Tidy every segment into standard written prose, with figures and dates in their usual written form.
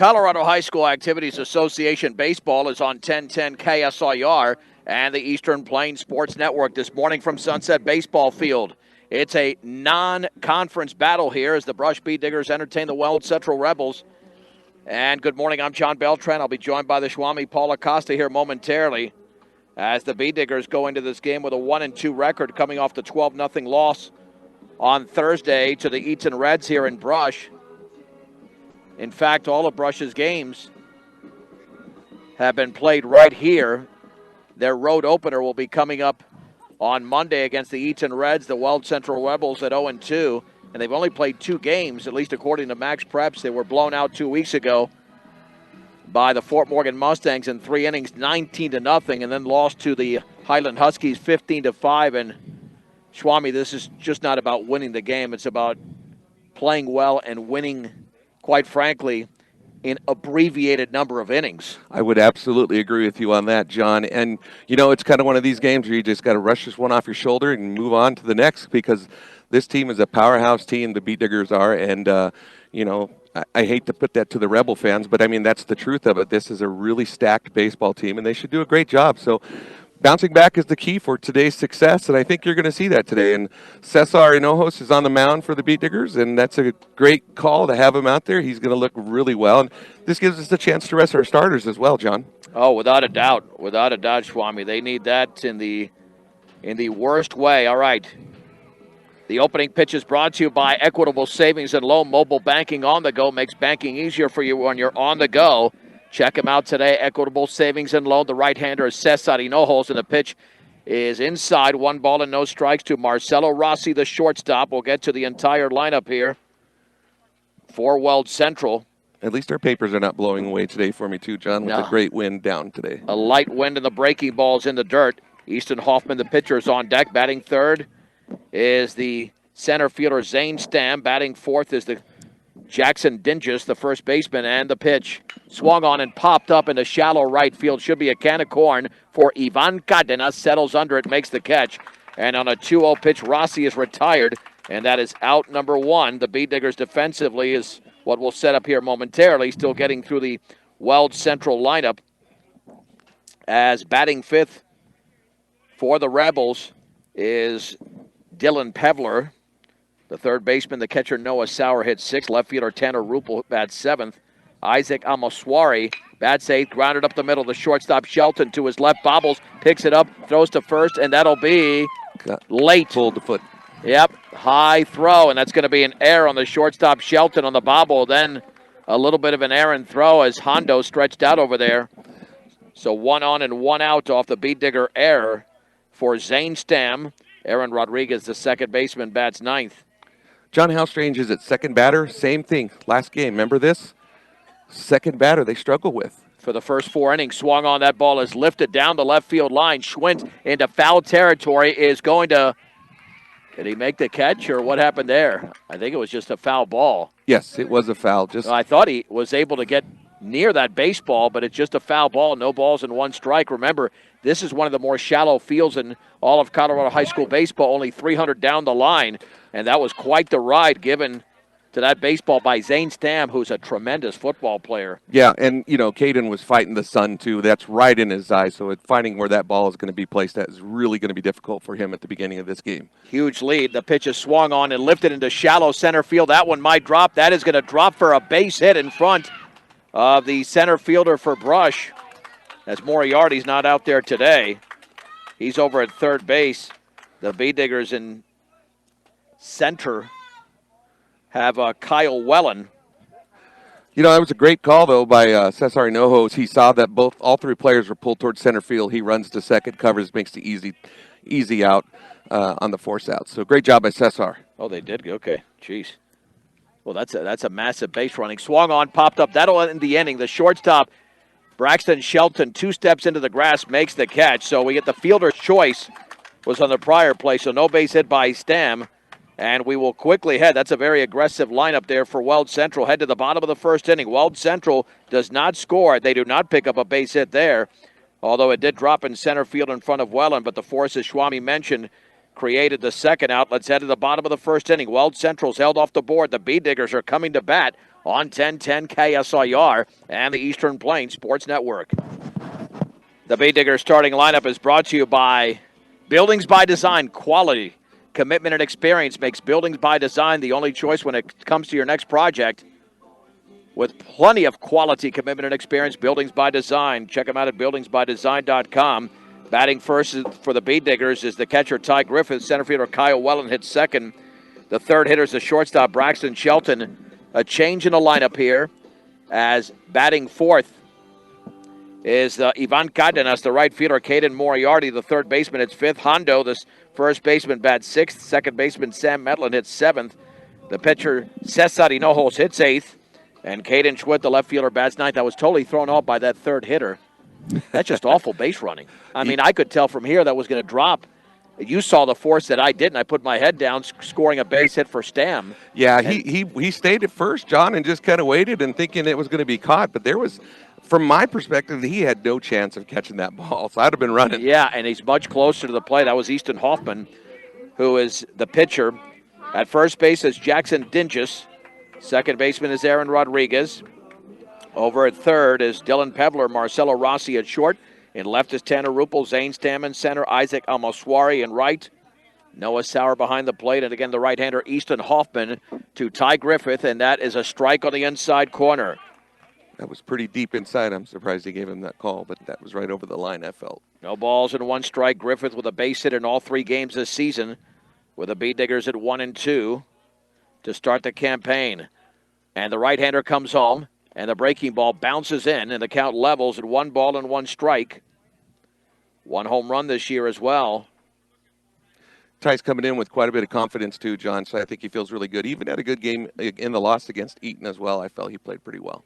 Colorado High School Activities Association Baseball is on 1010 KSIR and the Eastern Plains Sports Network this morning from Sunset Baseball Field. It's a non-conference battle here as the Brush Bee Diggers entertain the Weld Central Rebels. And good morning, I'm John Beltran. I'll be joined by the Schwami Paul Acosta here momentarily as the Bee Diggers go into this game with a 1-2 record coming off the 12-0 loss on Thursday to the Eaton Reds here in Brush. In fact, all of Brush's games have been played right here. Their road opener will be coming up on Monday against the Eaton Reds, the Weld Central Rebels at 0-2. And they've only played 2 games, at least according to Max Preps. They were blown out 2 weeks ago by the Fort Morgan Mustangs in 3 innings, 19-0, and then lost to the Highland Huskies 15-5. And Schwami, this is just not about winning the game. It's about playing well and winning, quite frankly, in abbreviated number of innings. I would absolutely agree with you on that, John. And, you know, it's kind of one of these games where you just got to rush this one off your shoulder and move on to the next, because this team is a powerhouse team, the Bee Diggers are. And, you know, I hate to put that to the Rebel fans, but, I mean, that's the truth of it. This is a really stacked baseball team, and they should do a great job. So bouncing back is the key for today's success, and I think you're going to see that today. And Cesar Hinojos is on the mound for the Bee Diggers, and that's a great call to have him out there. He's going to look really well, and this gives us a chance to rest our starters as well, John. Oh, without a doubt, Schwami. They need that in the worst way. All right. The opening pitch is brought to you by Equitable Savings and Loan. Mobile banking on the go makes banking easier for you when you're on the go. Check him out today, Equitable Savings and Loan. The right-hander is Cesar Hinojos, and the pitch is inside. 1 ball and no strikes to Marcelo Rossi, the shortstop. We'll get to the entire lineup here for Weld Central. At least our papers are not blowing away today for me too, John, with a great wind down today. A light wind and the breaking ball's in the dirt. Easton Hoffman, the pitcher, is on deck. Batting third is the center fielder, Zane Stam. Batting fourth is the Jackson Dingus, the first baseman, and the pitch swung on and popped up into shallow right field. Should be a can of corn for Ivan Cadena. Settles under it, makes the catch. And on a 2-0 pitch, Rossi is retired, and that is out number 1. The Bee Diggers defensively is what we'll set up here momentarily, still getting through the Weld Central lineup. As batting fifth for the Rebels is Dylan Pevler. The third baseman, the catcher, Noah Sauer, hits 6th. Left fielder, Tanner Ruppel, bats 7th. Isaac Amaswari bats 8th. Grounded up the middle. The shortstop, Shelton, to his left, bobbles, picks it up, throws to first, and that'll be late. Pulled the foot. Yep, high throw, and that's going to be an error on the shortstop, Shelton, on the bobble. Then a little bit of an errant throw as Hondo stretched out over there. So 1 on and 1 out off the Bee Digger error for Zane Stam. Aaron Rodriguez, the second baseman, bats 9th. John, how strange is it? Second batter, same thing. Last game, remember this? Second batter they struggle with. For the first 4 innings, swung on, that ball is lifted down the left field line. Schwint into foul territory is going to, did he make the catch or what happened there? I think it was just a foul ball. Yes, it was a foul. I thought he was able to get near that baseball, but it's just a foul ball. No balls and 1 strike. Remember, this is one of the more shallow fields in all of Colorado High School baseball, only 300 down the line. And that was quite the ride given to that baseball by Zane Stam, who's a tremendous football player. Yeah, and, you know, Caden was fighting the sun, too. That's right in his eye, so finding where that ball is going to be placed at is really going to be difficult for him at the beginning of this game. Huge lead. The pitch is swung on and lifted into shallow center field. That one might drop. That is going to drop for a base hit in front of the center fielder for Brush, as Moriarty's not out there today. He's over at third base. The Bee Diggers in center have Kyle Wellen. You know, that was a great call, though, by Cesar Hinojos. He saw that all 3 players were pulled towards center field. He runs to second, covers, makes the easy out on the force out. So great job by Cesar. Oh, they did? Okay. Jeez. Well, that's a massive base running. Swung on, popped up. That'll end the inning. The shortstop, Braxton Shelton, 2 steps into the grass, makes the catch. So we get the fielder's choice was on the prior play, so no base hit by Stam. And we will quickly head. That's a very aggressive lineup there for Weld Central. Head to the bottom of the first inning. Weld Central does not score. They do not pick up a base hit there, although it did drop in center field in front of Welland. But the force, as Schwami mentioned, created the second out. Let's head to the bottom of the first inning. Weld Central's held off the board. The Bee Diggers are coming to bat on 1010 KSIR and the Eastern Plains Sports Network. The Beet Diggers starting lineup is brought to you by Buildings by Design. Quality, commitment, and experience makes Buildings by Design the only choice when it comes to your next project. With plenty of quality, commitment, and experience, Buildings by Design. Check them out at buildingsbydesign.com. Batting first for the Beet Diggers is the catcher, Ty Griffith. Center fielder Kyle Wellen hits second. The third hitter is the shortstop, Braxton Shelton. A change in the lineup here as batting fourth is Ivan Cardenas, the right fielder, Caden Moriarty, the third baseman, hits fifth. Hondo, the first baseman, bats sixth. Second baseman, Sam Metlin, hits seventh. The pitcher, Cesar Hinojos, hits eighth. And Caden Schwitt, the left fielder, bats ninth. I was totally thrown off by that third hitter. That's just awful base running. I mean, I could tell from here that was going to drop. You saw the force that I didn't. I put my head down, scoring a base hit for Stam. Yeah, he stayed at first, John, and just kind of waited and thinking it was going to be caught. But there was, from my perspective, he had no chance of catching that ball. So I'd have been running. Yeah, and he's much closer to the plate. That was Easton Hoffman, who is the pitcher. At first base is Jackson Dingus. Second baseman is Aaron Rodriguez. Over at third is Dylan Pevler, Marcelo Rossi at short. In left is Tanner Ruppel, Zane Stam in center, Isaac Almaswari in right. Noah Sauer behind the plate, and again the right-hander Easton Hoffman to Ty Griffith, and that is a strike on the inside corner. That was pretty deep inside. I'm surprised he gave him that call, but that was right over the line, I felt. No balls and one strike. Griffith with a base hit in all three games this season, with the Beet Diggers at 1-2 to start the campaign. And the right-hander comes home. And the breaking ball bounces in, and the count levels at 1 ball and 1 strike. 1 home run this year as well. Ty's coming in with quite a bit of confidence too, John, so I think he feels really good. Even had a good game in the loss against Eaton as well. I felt he played pretty well.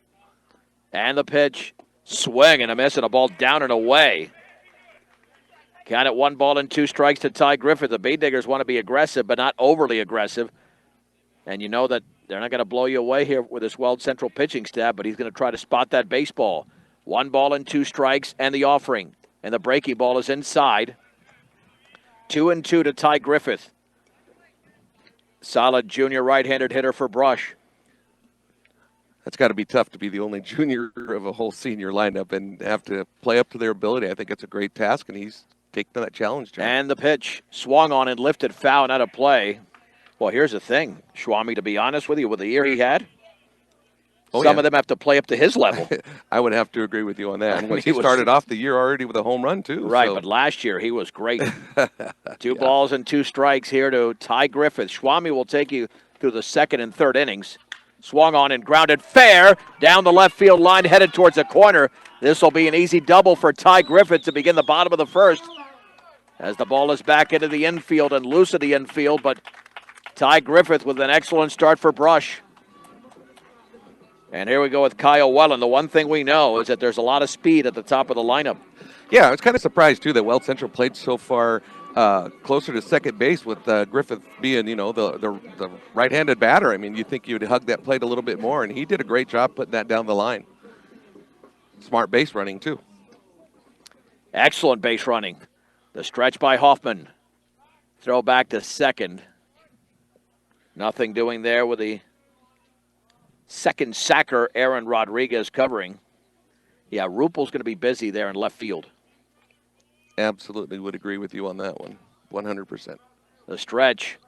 And the pitch, swing and a miss, and a ball down and away. Count at 1 ball and 2 strikes to Ty Griffith. The Beet Diggers want to be aggressive, but not overly aggressive. And you know that they're not going to blow you away here with this Weld Central pitching staff, but he's going to try to spot that baseball. 1 ball and 2 strikes, and the offering. And the breaking ball is inside. 2-2 to Ty Griffith. Solid junior right-handed hitter for Brush. That's got to be tough to be the only junior of a whole senior lineup and have to play up to their ability. I think it's a great task, and he's taken that challenge, John. And the pitch swung on and lifted foul and out of play. Well, here's the thing, Schwami, to be honest with you, with the year he had, some of them have to play up to his level. I would have to agree with you on that. And he started off the year already with a home run, too. Right, but last year he was great. 2 balls and 2 strikes here to Ty Griffith. Schwami will take you through the second and third innings. Swung on and grounded fair down the left field line, headed towards the corner. This will be an easy double for Ty Griffith to begin the bottom of the first. As the ball is back into the infield and loose of the infield, but Ty Griffith with an excellent start for Brush. And here we go with Kyle Wellen. The one thing we know is that there's a lot of speed at the top of the lineup. Yeah, I was kind of surprised, too, that Weld Central played so far closer to second base with Griffith being, the right-handed batter. I mean, you'd think you'd hug that plate a little bit more, and he did a great job putting that down the line. Smart base running, too. Excellent base running. The stretch by Hoffman. Throw back to second. Nothing doing there with the second sacker, Aaron Rodriguez covering. Yeah, Ruppel's going to be busy there in left field. Absolutely would agree with you on that one, 100%. The stretch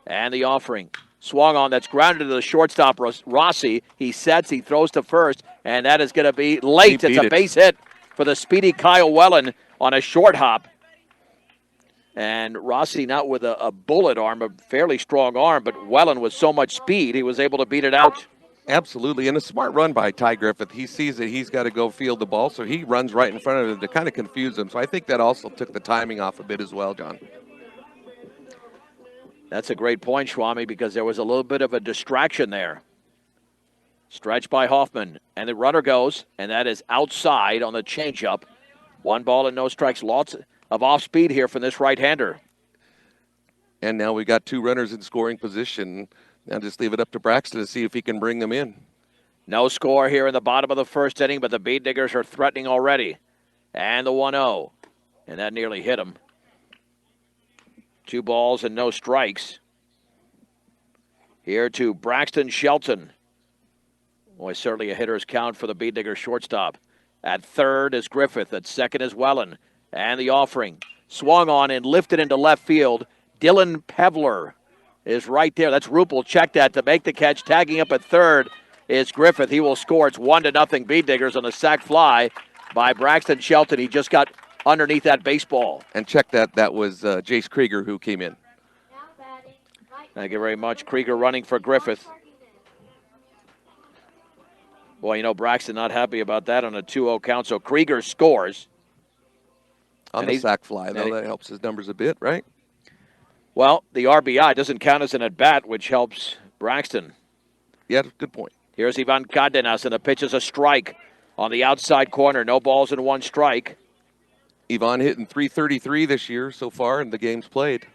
and the offering. Swung on, that's grounded to the shortstop, Rossi. He sets, he throws to first, and that is going to be late. It's a base hit for the speedy Kyle Wellen on a short hop. And Rossi not with a bullet arm, a fairly strong arm, but Wellen with so much speed, he was able to beat it out. Absolutely, and a smart run by Ty Griffith. He sees that he's got to go field the ball, so he runs right in front of him to kind of confuse him. So I think that also took the timing off a bit as well, John. That's a great point, Schwami, because there was a little bit of a distraction there. Stretch by Hoffman, and the runner goes, and that is outside on the changeup. 1 ball and no strikes. Lots of off speed here from this right-hander. And now we got 2 runners in scoring position. Now just leave it up to Braxton to see if he can bring them in. No score here in the bottom of the first inning, but the Beet Diggers are threatening already. And the 1-0. And that nearly hit him. 2 balls and no strikes. Here to Braxton Shelton. Boy, certainly a hitter's count for the Bead Digger shortstop. At third is Griffith. At second is Wellen. And the offering. Swung on and lifted into left field. Dylan Pevler is right there. That's Rupel. Check that to make the catch. Tagging up at third is Griffith. He will score. It's 1-0 Bead Diggers on a sac fly by Braxton Shelton. He just got underneath that baseball. And check that. That was Jace Krieger who came in. Thank you very much. Krieger running for Griffith. Boy, you know, Braxton not happy about that on a 2-0 count. So Krieger scores. On the sac fly, though, that helps his numbers a bit, right? Well, the RBI doesn't count as an at-bat, which helps Braxton. Yeah, good point. Here's Ivan Cardenas, and the pitch is a strike on the outside corner. No balls and one strike. Ivan hitting .333 this year so far in the games played.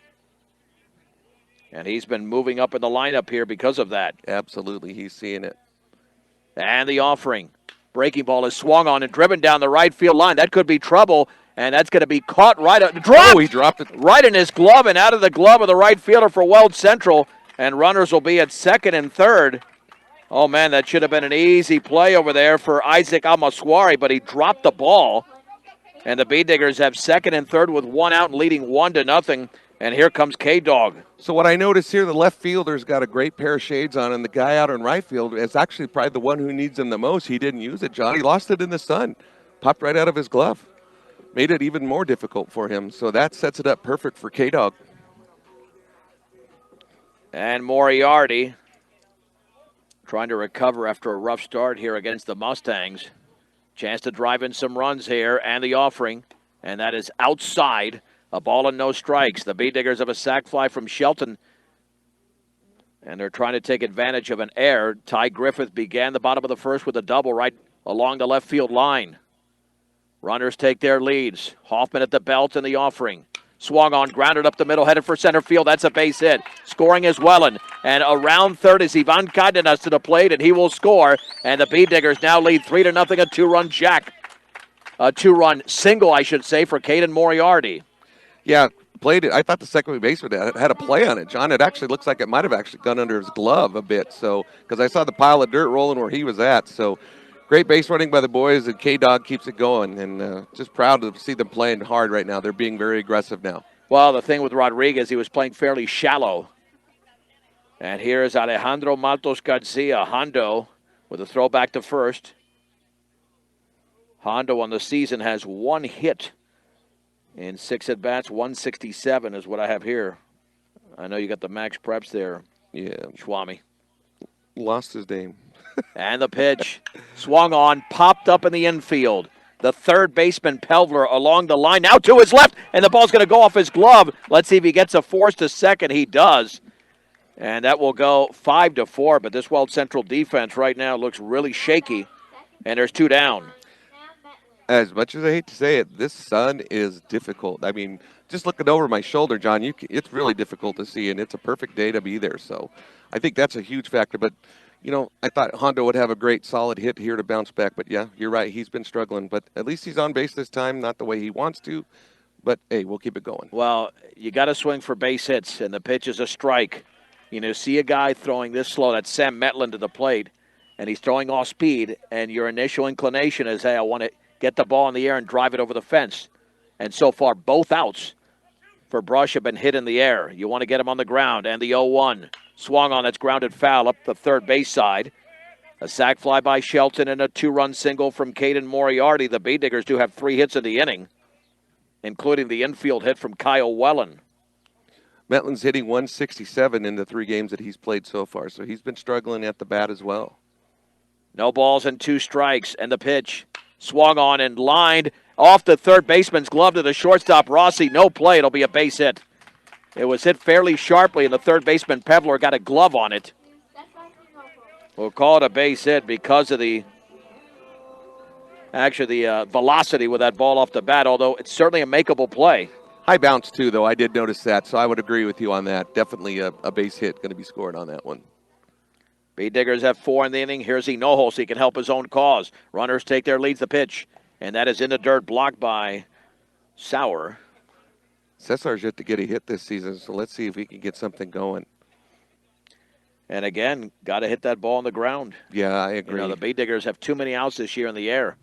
And he's been moving up in the lineup here because of that. Absolutely, he's seeing it. And the offering. Breaking ball is swung on and driven down the right field line. That could be trouble. And that's going to be caught right up. Oh, he dropped it. Right in his glove and out of the glove of the right fielder for Weld Central. And runners will be at second and third. Oh, man, that should have been an easy play over there for Isaac Amaswari, but he dropped the ball. And the Bead Diggers have second and third with one out and leading 1-0. And here comes K-Dog. So what I notice here, the left fielder's got a great pair of shades on, and the guy out in right field is actually probably the one who needs them the most. He didn't use it, John. He lost it in the sun. Popped right out of his glove. Made it even more difficult for him. So that sets it up perfect for K-Dog. And Moriarty trying to recover after a rough start here against the Mustangs. Chance to drive in some runs here, and the offering. And that is outside. A ball and no strikes. The Bead Diggers have a sac fly from Shelton. And they're trying to take advantage of an error. Ty Griffith began the bottom of the first with a double right along the left field line. Runners take their leads. Hoffman at the belt and the offering. Swung on, grounded up the middle, headed for center field. That's a base hit. Scoring is Wellen. And around third is Ivan Cardenas to the plate, and he will score. And the Bead Diggers now lead 3-0, a two-run jack. A two-run single, I should say, for Caden Moriarty. Yeah, played it. I thought the second baseman had a play on it, John. It actually looks like it might have actually gone under his glove a bit. So, because I saw the pile of dirt rolling where he was at. So, great base running by the boys, and K-Dog keeps it going. And just proud to see them playing hard right now. They're being very aggressive now. Well, the thing with Rodriguez, he was playing fairly shallow. And here is Alejandro Matos Garcia. Hondo with a throw back to first. Hondo on the season has one hit in 6 at-bats. 167 is what I have here. I know you got the max preps there. Yeah. Schwami. Lost his name. And the pitch. Swung on, popped up in the infield. The third baseman, Pelvler, along the line. Now to his left, and the ball's going to go off his glove. Let's see if he gets a force to second. He does. And that will go 5-4. But this Weld Central defense right now looks really shaky. And there's 2 down. As much as I hate to say it, this sun is difficult. I mean, just looking over my shoulder, John, it's really difficult to see, and it's a perfect day to be there. So I think that's a huge factor. But, you know, I thought Hondo would have a great solid hit here to bounce back. But, yeah, you're right. He's been struggling. But at least he's on base this time, not the way he wants to. But, hey, we'll keep it going. Well, you got to swing for base hits, and the pitch is a strike. You know, see a guy throwing this slow. That's Sam Metlin to the plate, and he's throwing off speed, and your initial inclination is, hey, I want to get the ball in the air and drive it over the fence. And so far, both outs for Brush have been hit in the air. You want to get him on the ground. And the 0-1 swung on. That's grounded foul up the third base side. A sac fly by Shelton and a 2-run single from Caden Moriarty. The Bead Diggers do have 3 hits in the inning, including the infield hit from Kyle Wellen. Metlin's hitting 167 in the 3 games that he's played so far, so he's been struggling at the bat as well. No balls and 2 strikes, and the pitch. Swung on and lined off the third baseman's glove to the shortstop, Rossi. No play. It'll be a base hit. It was hit fairly sharply, and the third baseman, Pevler, got a glove on it. We'll call it a base hit because of the velocity with that ball off the bat, although it's certainly a makeable play. High bounce, too, though. I did notice that, so I would agree with you on that. Definitely a base hit going to be scored on that one. Bead Diggers have 4 in the inning. Here's Hinojo, so he can help his own cause. Runners take their leads, the pitch. And that is in the dirt, blocked by Sauer. Cesar's yet to get a hit this season, so let's see if we can get something going. And again, got to hit that ball on the ground. Yeah, I agree. You know, the Bee Diggers have too many outs this year in the air.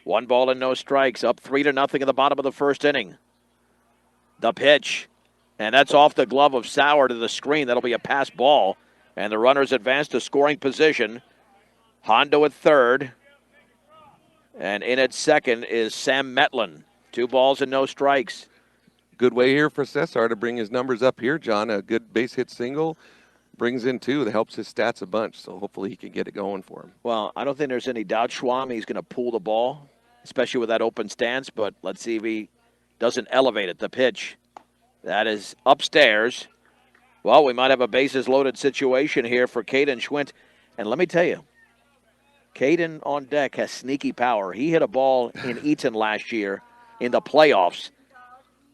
1 ball and no strikes, up 3-0 in the bottom of the first inning. The pitch, and that's off the glove of Sauer to the screen. That'll be a pass ball, and the runners advance to scoring position. Hondo at third, and in at second is Sam Metlin. 2 balls and no strikes. Good way here for Cesar to bring his numbers up here, John. A good base hit single. Brings in 2 that helps his stats a bunch, so hopefully he can get it going for him. Well, I don't think there's any doubt Schwami's going to pull the ball, especially with that open stance, but let's see if he doesn't elevate it. The pitch, that is upstairs. Well, we might have a bases-loaded situation here for Caden Schwint. And let me tell you, Caden on deck has sneaky power. He hit a ball in Eaton last year in the playoffs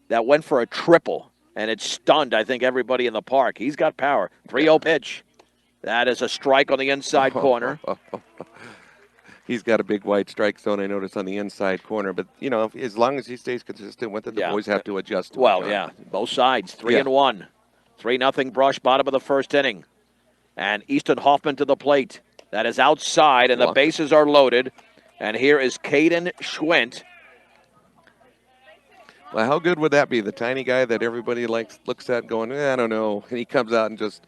that went for a triple. And it stunned, I think, everybody in the park. He's got power. 3-0 pitch. That is a strike on the inside corner. He's got a big wide strike zone, I noticed, on the inside corner. But, you know, as long as he stays consistent with it, the boys have to adjust to it. Well, yeah, both sides. 3-1. 3-0 Brush, bottom of the first inning. And Easton Hoffman to the plate. That is outside, and the bases are loaded. And here is Caden Schwint. Well, how good would that be? The tiny guy that everybody looks at going, I don't know. And he comes out and just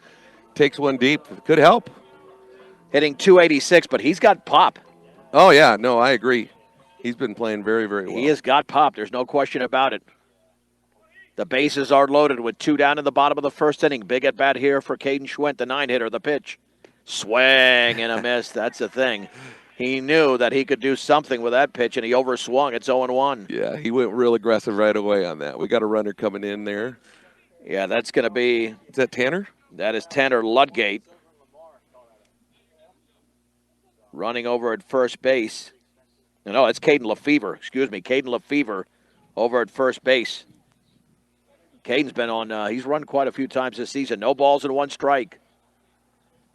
takes one deep. Could help. Hitting .286, but he's got pop. Oh, yeah. No, I agree. He's been playing very, very well. He has got pop. There's no question about it. The bases are loaded with 2 down in the bottom of the first inning. Big at bat here for Caden Schwint, the 9-hitter. The pitch. Swing and a miss. That's the thing. He knew that he could do something with that pitch, and he overswung. It's 0-1. Yeah, he went real aggressive right away on that. We got a runner coming in there. Yeah, that's going to be... Is that Tanner? That is Tanner Ludgate. Running over at first base. No, it's Caden Lefevre. Excuse me, Caden Lefevre over at first base. Caden's been on, he's run quite a few times this season. No balls and 1 strike.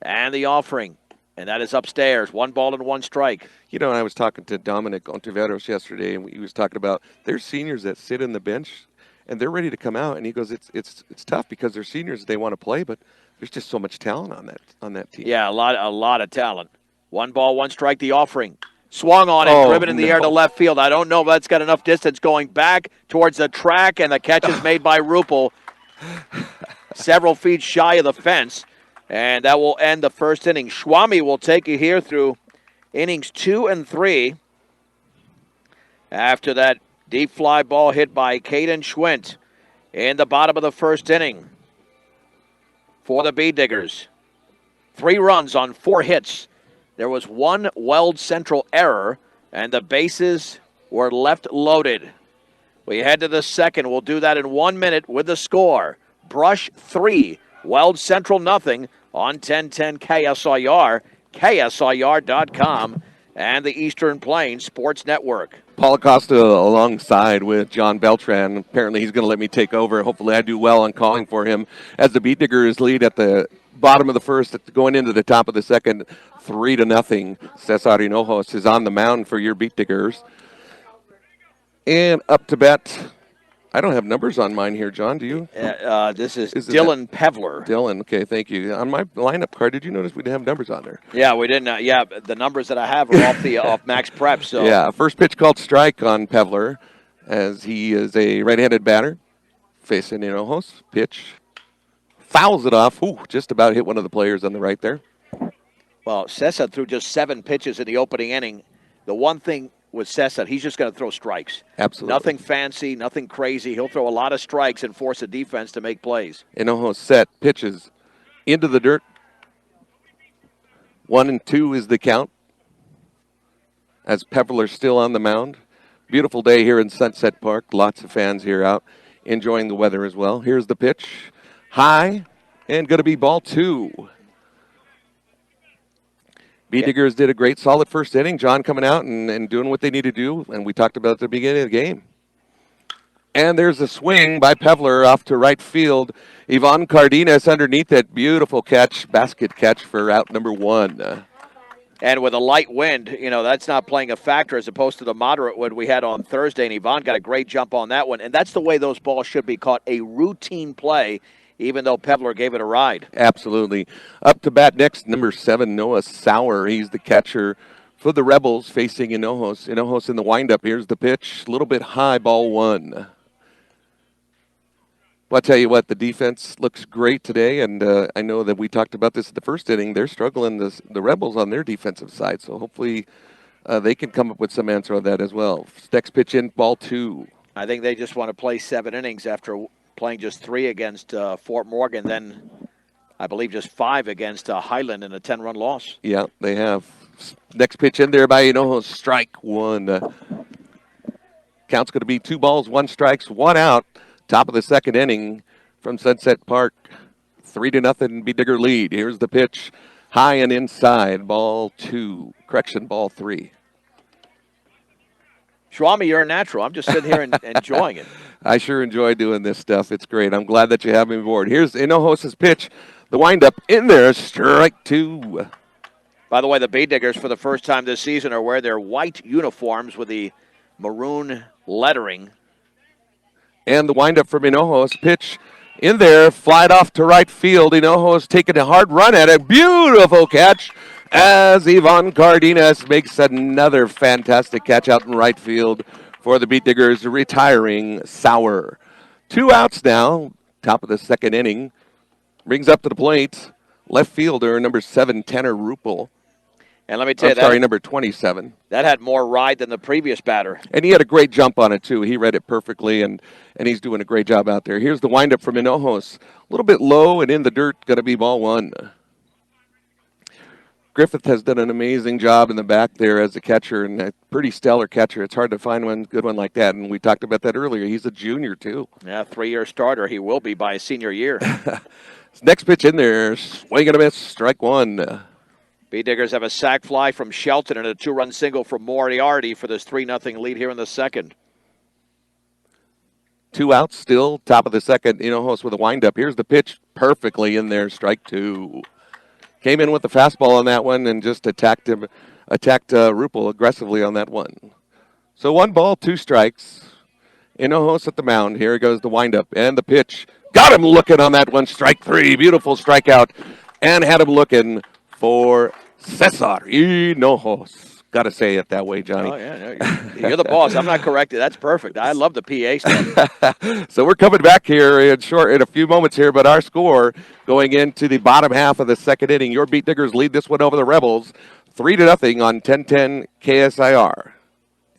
And the offering. And that is upstairs. 1 ball and 1 strike. You know, I was talking to Dominic Ontiveros yesterday, and he was talking about there's seniors that sit in the bench, and they're ready to come out. And he goes, it's tough because they're seniors, they want to play, but there's just so much talent on that team. Yeah, a lot of talent. 1 ball, 1 strike. The offering. Swung on it, driven in the air to left field. I don't know if that's got enough distance going back towards the track, and the catch is made by Rupel several feet shy of the fence. And that will end the first inning. Schwami will take you here through innings 2 and 3. After that deep fly ball hit by Caden Schwint in the bottom of the first inning for the Bee Diggers. 3 runs on 4 hits. There was 1 Weld Central error, and the bases were left loaded. We head to the second. We'll do that in 1 minute with the score. Brush 3, Weld Central nothing on 1010 KSIR, KSIR.com, and the Eastern Plains Sports Network. Paul Acosta alongside with John Beltran. Apparently he's going to let me take over. Hopefully I do well on calling for him as the Bee Diggers lead at the bottom of the first, going into the top of the second, 3-0. Cesar Hinojos is on the mound for your Bee Diggers. And up to bat, I don't have numbers on mine here, John. Do you? This is Dylan Pevler. Dylan, okay, thank you. On my lineup card, did you notice we didn't have numbers on there? Yeah, we didn't. The numbers that I have are off Max Prep. So yeah, first pitch called strike on Pevler, as he is a right-handed batter facing Hinojos. Pitch fouls it off. Ooh, just about hit one of the players on the right there. Well, Cesar threw just 7 pitches in the opening inning. The one thing with Cesar, he's just going to throw strikes. Absolutely. Nothing fancy, nothing crazy. He'll throw a lot of strikes and force a defense to make plays. Hinojos set, pitches into the dirt. 1-2 is the count as Pevler's still on the mound. Beautiful day here in Sunset Park. Lots of fans here out enjoying the weather as well. Here's the pitch. High and going to be ball 2. Bee Diggers did a great, solid first inning. John coming out and doing what they need to do, and we talked about at the beginning of the game. And there's a swing by Pevler off to right field. Ivan Cardenas underneath that beautiful catch, basket catch for out number 1. And with a light wind, that's not playing a factor as opposed to the moderate wind we had on Thursday, and Ivan got a great jump on that one. And that's the way those balls should be caught, a routine play. even though Pevler gave it a ride. Absolutely. Up to bat next, number 7, Noah Sauer. He's the catcher for the Rebels facing Hinojos. Hinojos in the windup. Here's the pitch. A little bit high, ball 1. Well, I'll tell you what, the defense looks great today, and I know that we talked about this in the first inning. They're struggling, the Rebels, on their defensive side, so hopefully they can come up with some answer on that as well. Next pitch in, ball 2. I think they just want to play 7 innings after playing just 3 against Fort Morgan, then I believe just 5 against Highland in a 10-run loss. Yeah, they have. Next pitch in there by Hinojos, strike 1. Count's going to be 2 balls, 1 strikes, 1 out. Top of the second inning from Sunset Park. 3-0 Be Digger lead. Here's the pitch. High and inside. Ball 2. Correction, ball 3. Schwami, you're a natural. I'm just sitting here and enjoying it. I sure enjoy doing this stuff. It's great. I'm glad that you have me aboard. Here's Hinojos' pitch. The windup in there. Strike 2. By the way, the Bee Diggers for the first time this season are wearing their white uniforms with the maroon lettering. And the windup from Hinojos. Pitch in there. Flied off to right field. Hinojos taking a hard run at it. Beautiful catch as Ivan Cardenas makes another fantastic catch out in right field for the Beat Diggers, retiring Sauer. 2 outs now. Top of the second inning. Brings up to the plate left fielder, number 7, Tanner Ruppel. And let me tell you, number 27. That had more ride than the previous batter. And he had a great jump on it, too. He read it perfectly, and he's doing a great job out there. Here's the windup from Hinojos. A little bit low and in the dirt, going to be ball 1. Griffith has done an amazing job in the back there as a catcher, and a pretty stellar catcher. It's hard to find one good one like that, and we talked about that earlier. He's a junior, too. Yeah, 3-year starter. He will be by his senior year. Next pitch in there, swing and a miss, strike 1. Bee Diggers have a sac fly from Shelton and a 2-run single from Moriarty for this 3-0 lead here in the second. 2 outs still, top of the second. Hinojos with a windup. Here's the pitch, perfectly in there, strike 2. Came in with the fastball on that one and just attacked Ruppel aggressively on that one. So 1 ball, 2 strikes. Hinojos at the mound. Here goes the windup and the pitch. Got him looking on that one, strike 3. Beautiful strikeout, and had him looking for Cesar Hinojos. Got to say it that way, Johnny. Oh, yeah. You're the boss. I'm not corrected. That's perfect. I love the PA stuff. So we're coming back here in a few moments here, but our score going into the bottom half of the second inning. Your Beat Diggers lead this one over the Rebels 3-0 on 1010 KSIR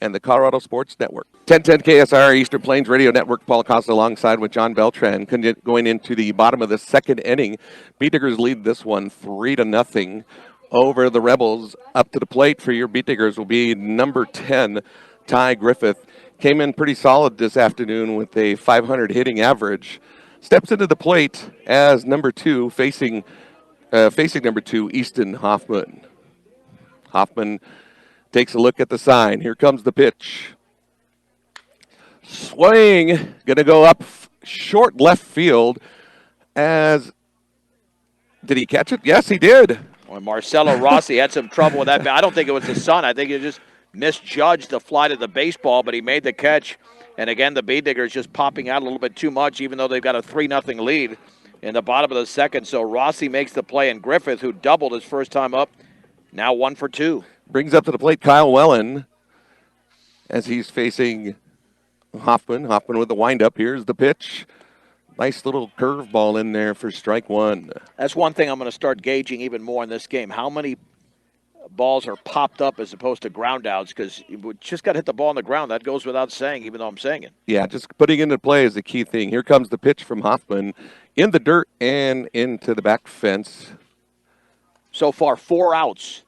and the Colorado Sports Network. 1010 KSIR Eastern Plains Radio Network. Paul Acosta alongside with John Beltran. Going into the bottom of the second inning, Beat Diggers lead this one 3-0 over the Rebels. Up to the plate for your Beat Diggers will be number 10, Ty Griffith. Came in pretty solid this afternoon with a 500 hitting average. Steps into the plate as number 2, facing number 2, Easton Hoffman. Hoffman takes a look at the sign. Here comes the pitch. Swing, going to go up short left field as, did he catch it? Yes, he did. Well, Marcelo Rossi had some trouble with that. I don't think it was the sun. I think he just misjudged the flight of the baseball, but he made the catch. And again, the Bee Diggers just popping out a little bit too much, even though they've got a 3-0 lead in the bottom of the second. So Rossi makes the play, and Griffith, who doubled his first time up, now 1 for 2. Brings up to the plate Kyle Wellen as he's facing Hoffman. Hoffman with the windup. Here's the pitch. Nice little curveball in there for strike 1. That's one thing I'm going to start gauging even more in this game. How many balls are popped up as opposed to ground outs? Because you just got to hit the ball on the ground. That goes without saying, even though I'm saying it. Yeah, just putting into play is the key thing. Here comes the pitch from Hoffman in the dirt and into the back fence. So far, 4 outs,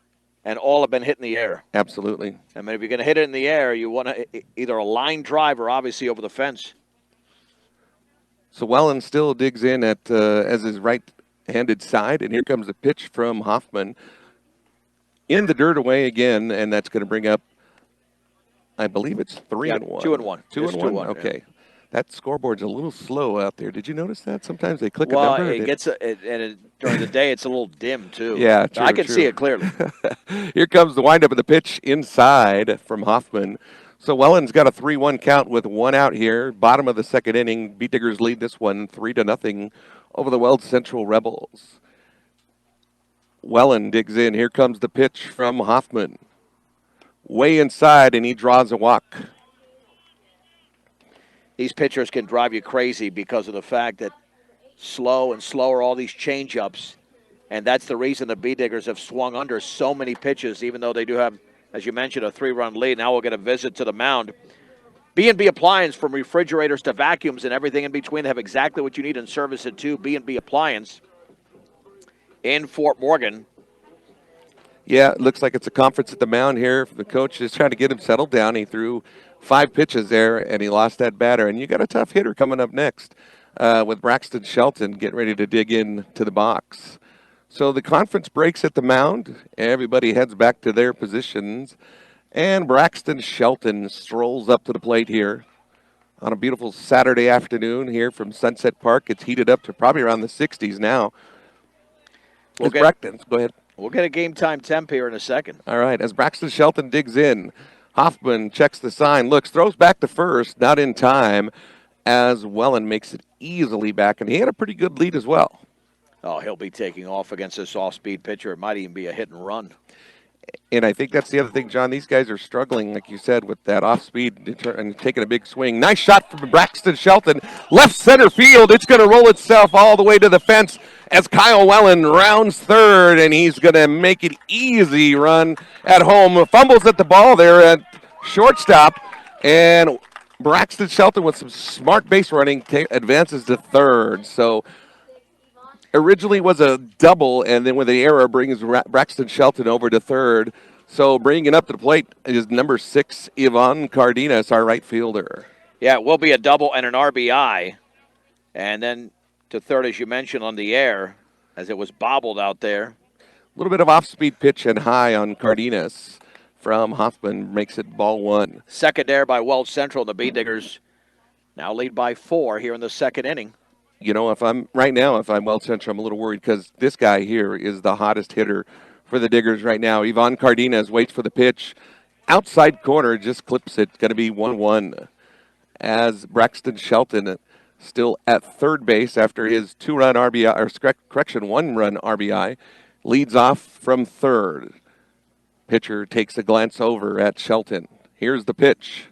and all have been hit in the air. Absolutely. I mean, if you're going to hit it in the air, you want to either a line drive or obviously over the fence. So Wellen still digs in at as his right-handed side, and here comes the pitch from Hoffman. In the dirt away again, and that's going to bring up, I believe it's 3-1. 2-1. 2-1, okay. Yeah. That scoreboard's a little slow out there. Did you notice that? Sometimes they click a well, number. During the day, it's a little dim, too. Yeah, true, I can see it clearly. Here comes the windup of the pitch inside from Hoffman. So Wellen's got a 3-1 count with 1 out here. Bottom of the second inning. Beat Diggers lead this one 3-0 over the Weld Central Rebels. Wellen digs in. Here comes the pitch from Hoffman. Way inside, and he draws a walk. These pitchers can drive you crazy because of the fact that slow and slower, all these change-ups. And that's the reason the B-Diggers have swung under so many pitches, even though they do have, as you mentioned, a 3-run lead. Now we'll get a visit to the mound. B&B Appliance, from refrigerators to vacuums and everything in between, they have exactly what you need in service at 2. B&B Appliance in Fort Morgan. Yeah, it looks like it's a conference at the mound here. The coach is trying to get him settled down. He threw 5 pitches there, and he lost that batter. And you got a tough hitter coming up next with Braxton Shelton getting ready to dig in to the box. So the conference breaks at the mound. Everybody heads back to their positions. And Braxton Shelton strolls up to the plate here on a beautiful Saturday afternoon here from Sunset Park. It's heated up to probably around the 60s now. Braxton, go ahead. We'll get a game time temp here in a second. All right, as Braxton Shelton digs in, Hoffman checks the sign, looks, throws back to first, not in time, as Wellen makes it easily back, and he had a pretty good lead as well. Oh, he'll be taking off against this off-speed pitcher. It might even be a hit and run. And I think that's the other thing, John. These guys are struggling, like you said, with that off-speed and taking a big swing. Nice shot from Braxton Shelton. Left center field. It's going to roll itself all the way to the fence as Kyle Wellen rounds third, and he's going to make it easy run at home. Fumbles at the ball there at shortstop, and Braxton Shelton with some smart base running advances to third. So originally was a double, and then with the error brings Braxton Shelton over to third. So bringing it up to the plate is number 6, Ivan Cardenas, our right fielder. Yeah, it will be a double and an RBI. And then to third, as you mentioned, on the air, as it was bobbled out there. A little bit of off-speed pitch and high on Cardenas from Hoffman makes it ball 1. Second there by Weld Central. The B-Diggers now lead by 4 here in the second inning. You know, if I'm Weld Central, I'm a little worried because this guy here is the hottest hitter for the Diggers right now. Ivan Cardenas waits for the pitch. Outside corner, just clips it. Going to be 1-1. As Braxton Shelton still at third base after his 2-run RBI, or 1-run RBI, leads off from third. Pitcher takes a glance over at Shelton. Here's the pitch.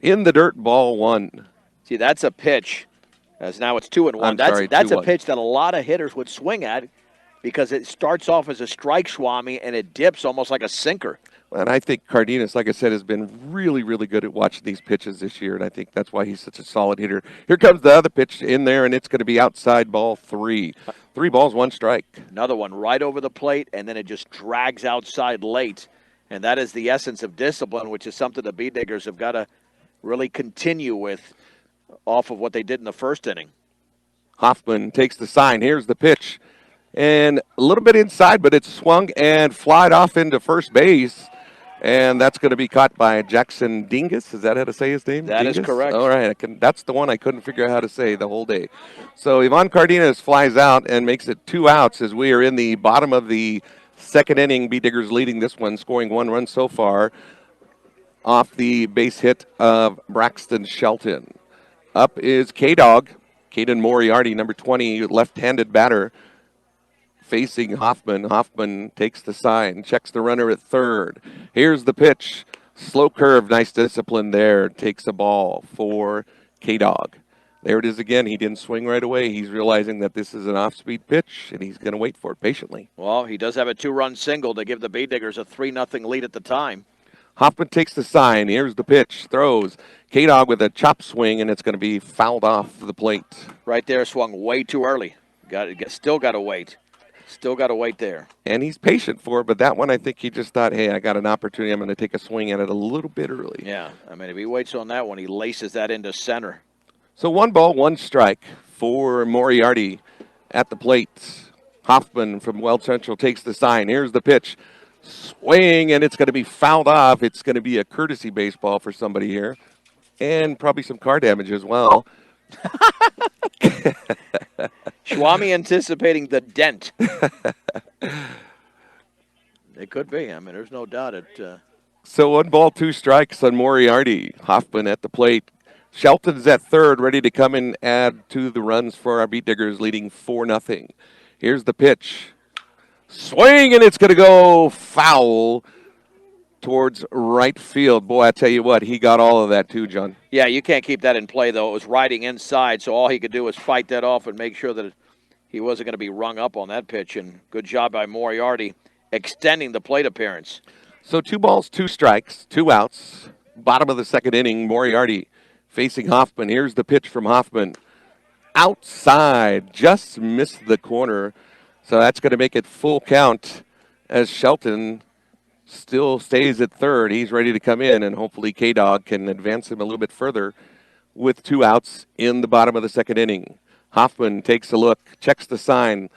In the dirt, ball 1. See, that's a pitch. As now it's 2-1. That's a pitch that a lot of hitters would swing at because it starts off as a strike, Swami, and it dips almost like a sinker. And I think Cardenas, like I said, has been really, really good at watching these pitches this year, and I think that's why he's such a solid hitter. Here comes the other pitch in there, and it's going to be outside ball 3. 3 balls, 1 strike. Another one right over the plate, and then it just drags outside late. And that is the essence of discipline, which is something the B-Diggers have got to really continue with off of what they did in the first inning. Hoffman takes the sign. Here's the pitch. And a little bit inside, but it's swung and flied off into first base. And that's going to be caught by Jackson Dingus. Is that how to say his name? That Dingus? Is correct. All right. That's the one I couldn't figure out how to say the whole day. So Ivan Cardenas flies out and makes it 2 outs as we are in the bottom of the second inning. B-Diggers leading this one, scoring 1 run so far off the base hit of Braxton Shelton. Up is K-Dog, Caden Moriarty, number 20, left-handed batter, facing Hoffman. Hoffman takes the sign, checks the runner at third. Here's the pitch. Slow curve, nice discipline there. Takes a ball for K-Dog. There it is again. He didn't swing right away. He's realizing that this is an off-speed pitch, and he's going to wait for it patiently. Well, he does have a 2-run single to give the B-Diggers a 3-0 lead at the time. Hoffman takes the sign. Here's the pitch. Throws. K-Dog with a chop swing, and it's going to be fouled off the plate. Right there, swung way too early. Still got to wait. Still got to wait there. And he's patient for it, but that one I think he just thought, hey, I got an opportunity. I'm going to take a swing at it a little bit early. Yeah, I mean, if he waits on that one, he laces that into center. So 1 ball, 1 strike for Moriarty at the plate. Hoffman from Weld Central takes the sign. Here's the pitch. Swing, and it's going to be fouled off. It's going to be a courtesy baseball for somebody here. And probably some car damage as well. Swami anticipating the dent. It could be. I mean, there's no doubt it. So 1 ball, 2 strikes on Moriarty. Hoffman at the plate. Shelton's at third, ready to come and add to the runs for our Beat Diggers, leading 4-0. Here's the pitch. Swing, and it's going to go foul towards right field. Boy, I tell you what, he got all of that too, John. Yeah, you can't keep that in play, though. It was riding inside, so all he could do was fight that off and make sure that he wasn't going to be rung up on that pitch. And good job by Moriarty extending the plate appearance. So 2 balls, 2 strikes, 2 outs. Bottom of the second inning, Moriarty facing Hoffman. Here's the pitch from Hoffman. Outside, just missed the corner. So that's going to make it full count as Shelton still stays at third. He's ready to come in, and hopefully K-Dog can advance him a little bit further with 2 outs in the bottom of the second inning. Hoffman takes a look, checks the sign,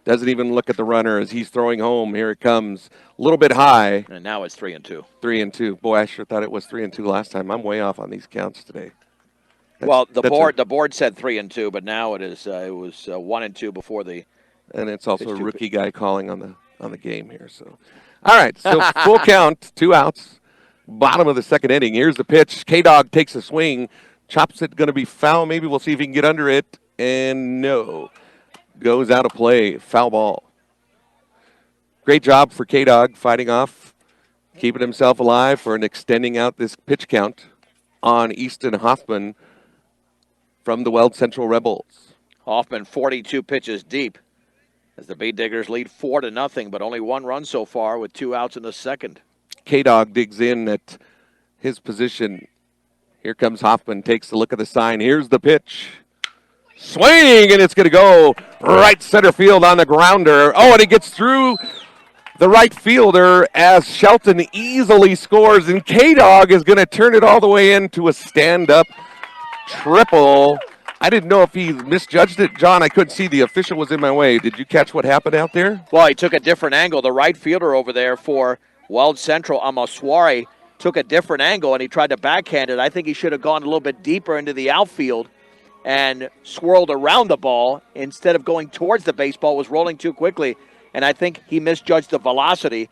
doesn't even look at the runner as he's throwing home. Here it comes, a little bit high. And now it's 3-2. 3-2. Boy, I sure thought it was 3-2 last time. I'm way off on these counts today. The board said 3-2, but now it is. It was 1-2 before the. And it's also a rookie guy calling on the game here. So, all right. So full count, 2 outs, bottom of the second inning. Here's the pitch. K-Dog takes a swing, chops it. Going to be foul. Maybe we'll see if he can get under it. And no, goes out of play. Foul ball. Great job for K-Dog fighting off, keeping himself alive for and extending out this pitch count on Easton Hoffman from the Weld Central Rebels. Hoffman 42 pitches deep as the Beat Diggers lead 4-0, but only 1 run so far with 2 outs in the second. K-Dog digs in at his position. Here comes Hoffman, takes a look at the sign. Here's the pitch. Swing, and it's going to go right center field on the grounder. Oh, and it gets through the right fielder as Shelton easily scores, and K-Dog is going to turn it all the way into a stand-up triple. I didn't know if he misjudged it. John, I couldn't see. The official was in my way. Did you catch what happened out there? Well, he took a different angle. The right fielder over there for Weld Central, Amaswari, took a different angle, and he tried to backhand it. I think he should have gone a little bit deeper into the outfield and swirled around the ball instead of going towards the baseball. Was rolling too quickly, and I think he misjudged the velocity.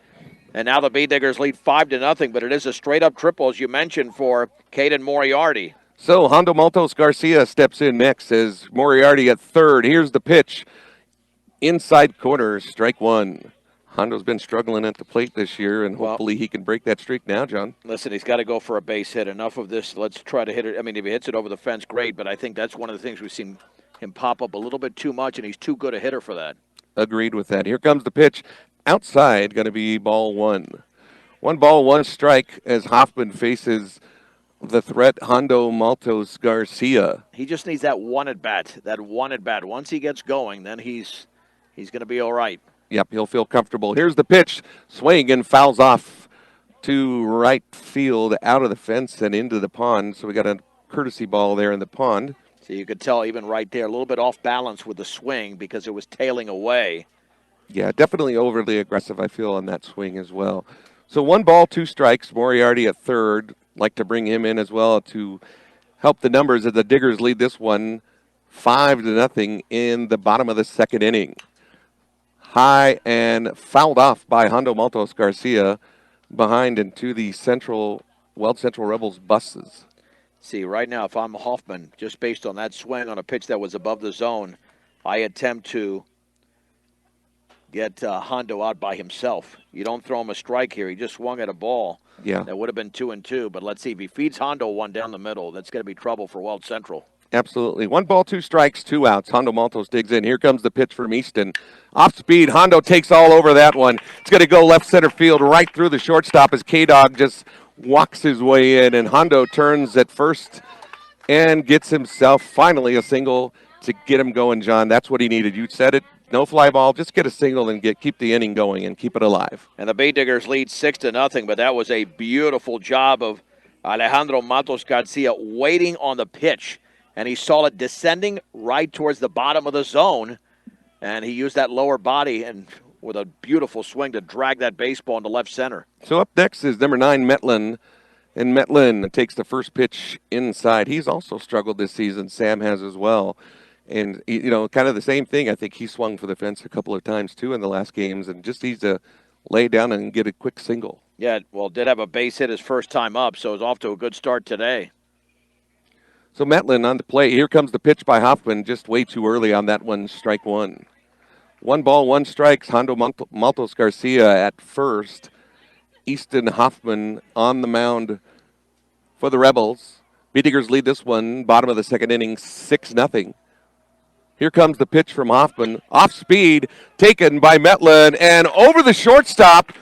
And now the Beat Diggers lead 5-0, but it is a straight-up triple, as you mentioned, for Caden Moriarty. So Hondo Maltos Garcia steps in next as Moriarty at third. Here's the pitch. Inside corner, strike 1. Hondo's been struggling at the plate this year, and hopefully he can break that streak now, John. Listen, he's got to go for a base hit. Enough of this. Let's try to hit it. I mean, if he hits it over the fence, great, but I think that's one of the things we've seen him pop up a little bit too much, and he's too good a hitter for that. Agreed with that. Here comes the pitch. Outside, going to be ball 1. 1 ball, 1 strike as Hoffman faces the threat, Hondo Maltos Garcia. He just needs that one at bat. Once he gets going, then he's going to be all right. Yep, he'll feel comfortable. Here's the pitch. Swing and fouls off to right field, out of the fence and into the pond. So we got a courtesy ball there in the pond. So you could tell even right there, a little bit off balance with the swing because it was tailing away. Yeah, definitely overly aggressive, I feel, on that swing as well. So 1 ball, 2 strikes. Moriarty at third. Like to bring him in as well to help the numbers as the Diggers lead this one 5-0 in the bottom of the second inning. High and fouled off by Hondo Maltos Garcia behind into the Weld Central Rebels buses. See, right now, if I'm Hoffman, just based on that swing on a pitch that was above the zone, I attempt to get Hondo out by himself. You don't throw him a strike here. He just swung at a ball. Yeah. That would have been 2-2, but let's see. If he feeds Hondo one down the middle, that's going to be trouble for Weld Central. Absolutely. 1 ball, 2 strikes, 2 outs. Hondo Maltos digs in. Here comes the pitch from Easton. Off speed. Hondo takes all over that one. It's going to go left center field right through the shortstop as K-Dog just walks his way in, and Hondo turns at first and gets himself finally a single to get him going, John. That's what he needed. You said it. No fly ball, just get a single and keep the inning going and keep it alive. And the Beat Diggers lead 6-0, but that was a beautiful job of Alejandro Matos Garcia waiting on the pitch. And he saw it descending right towards the bottom of the zone. And he used that lower body and with a beautiful swing to drag that baseball into left center. So up next is number 9, Metlin. And Metlin takes the first pitch inside. He's also struggled this season. Sam has as well. And, you know, kind of the same thing. I think he swung for the fence a couple of times, too, in the last games, and just needs to lay down and get a quick single. Yeah, well, did have a base hit his first time up, so it's off to a good start today. So Metlin on the play. Here comes the pitch by Hoffman, just way too early on that one, strike one. 1 ball, 1 strike. Hondo Maltos Garcia at first. Easton Hoffman on the mound for the Rebels. Beediggers lead this one, bottom of the second inning, 6-0. Here comes the pitch from Hoffman. Off speed, taken by Metlin, and over the shortstop.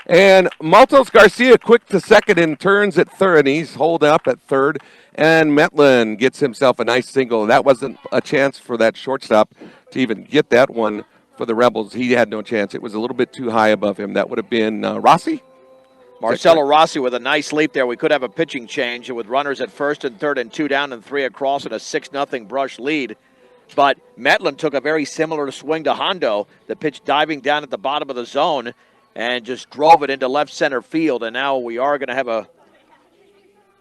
And Maltos Garcia quick to second and turns at third, and he's holed up at third. And Metlin gets himself a nice single. That wasn't a chance for that shortstop to even get that one for the Rebels. He had no chance. It was a little bit too high above him. That would have been Rossi. Marcelo Rossi with a nice leap there. We could have a pitching change with runners at first and third and 2 down and 3 across and a 6-0 Brush lead. But Metlin took a very similar swing to Hondo. The pitch diving down at the bottom of the zone and just drove it into left center field. And now we are going to have a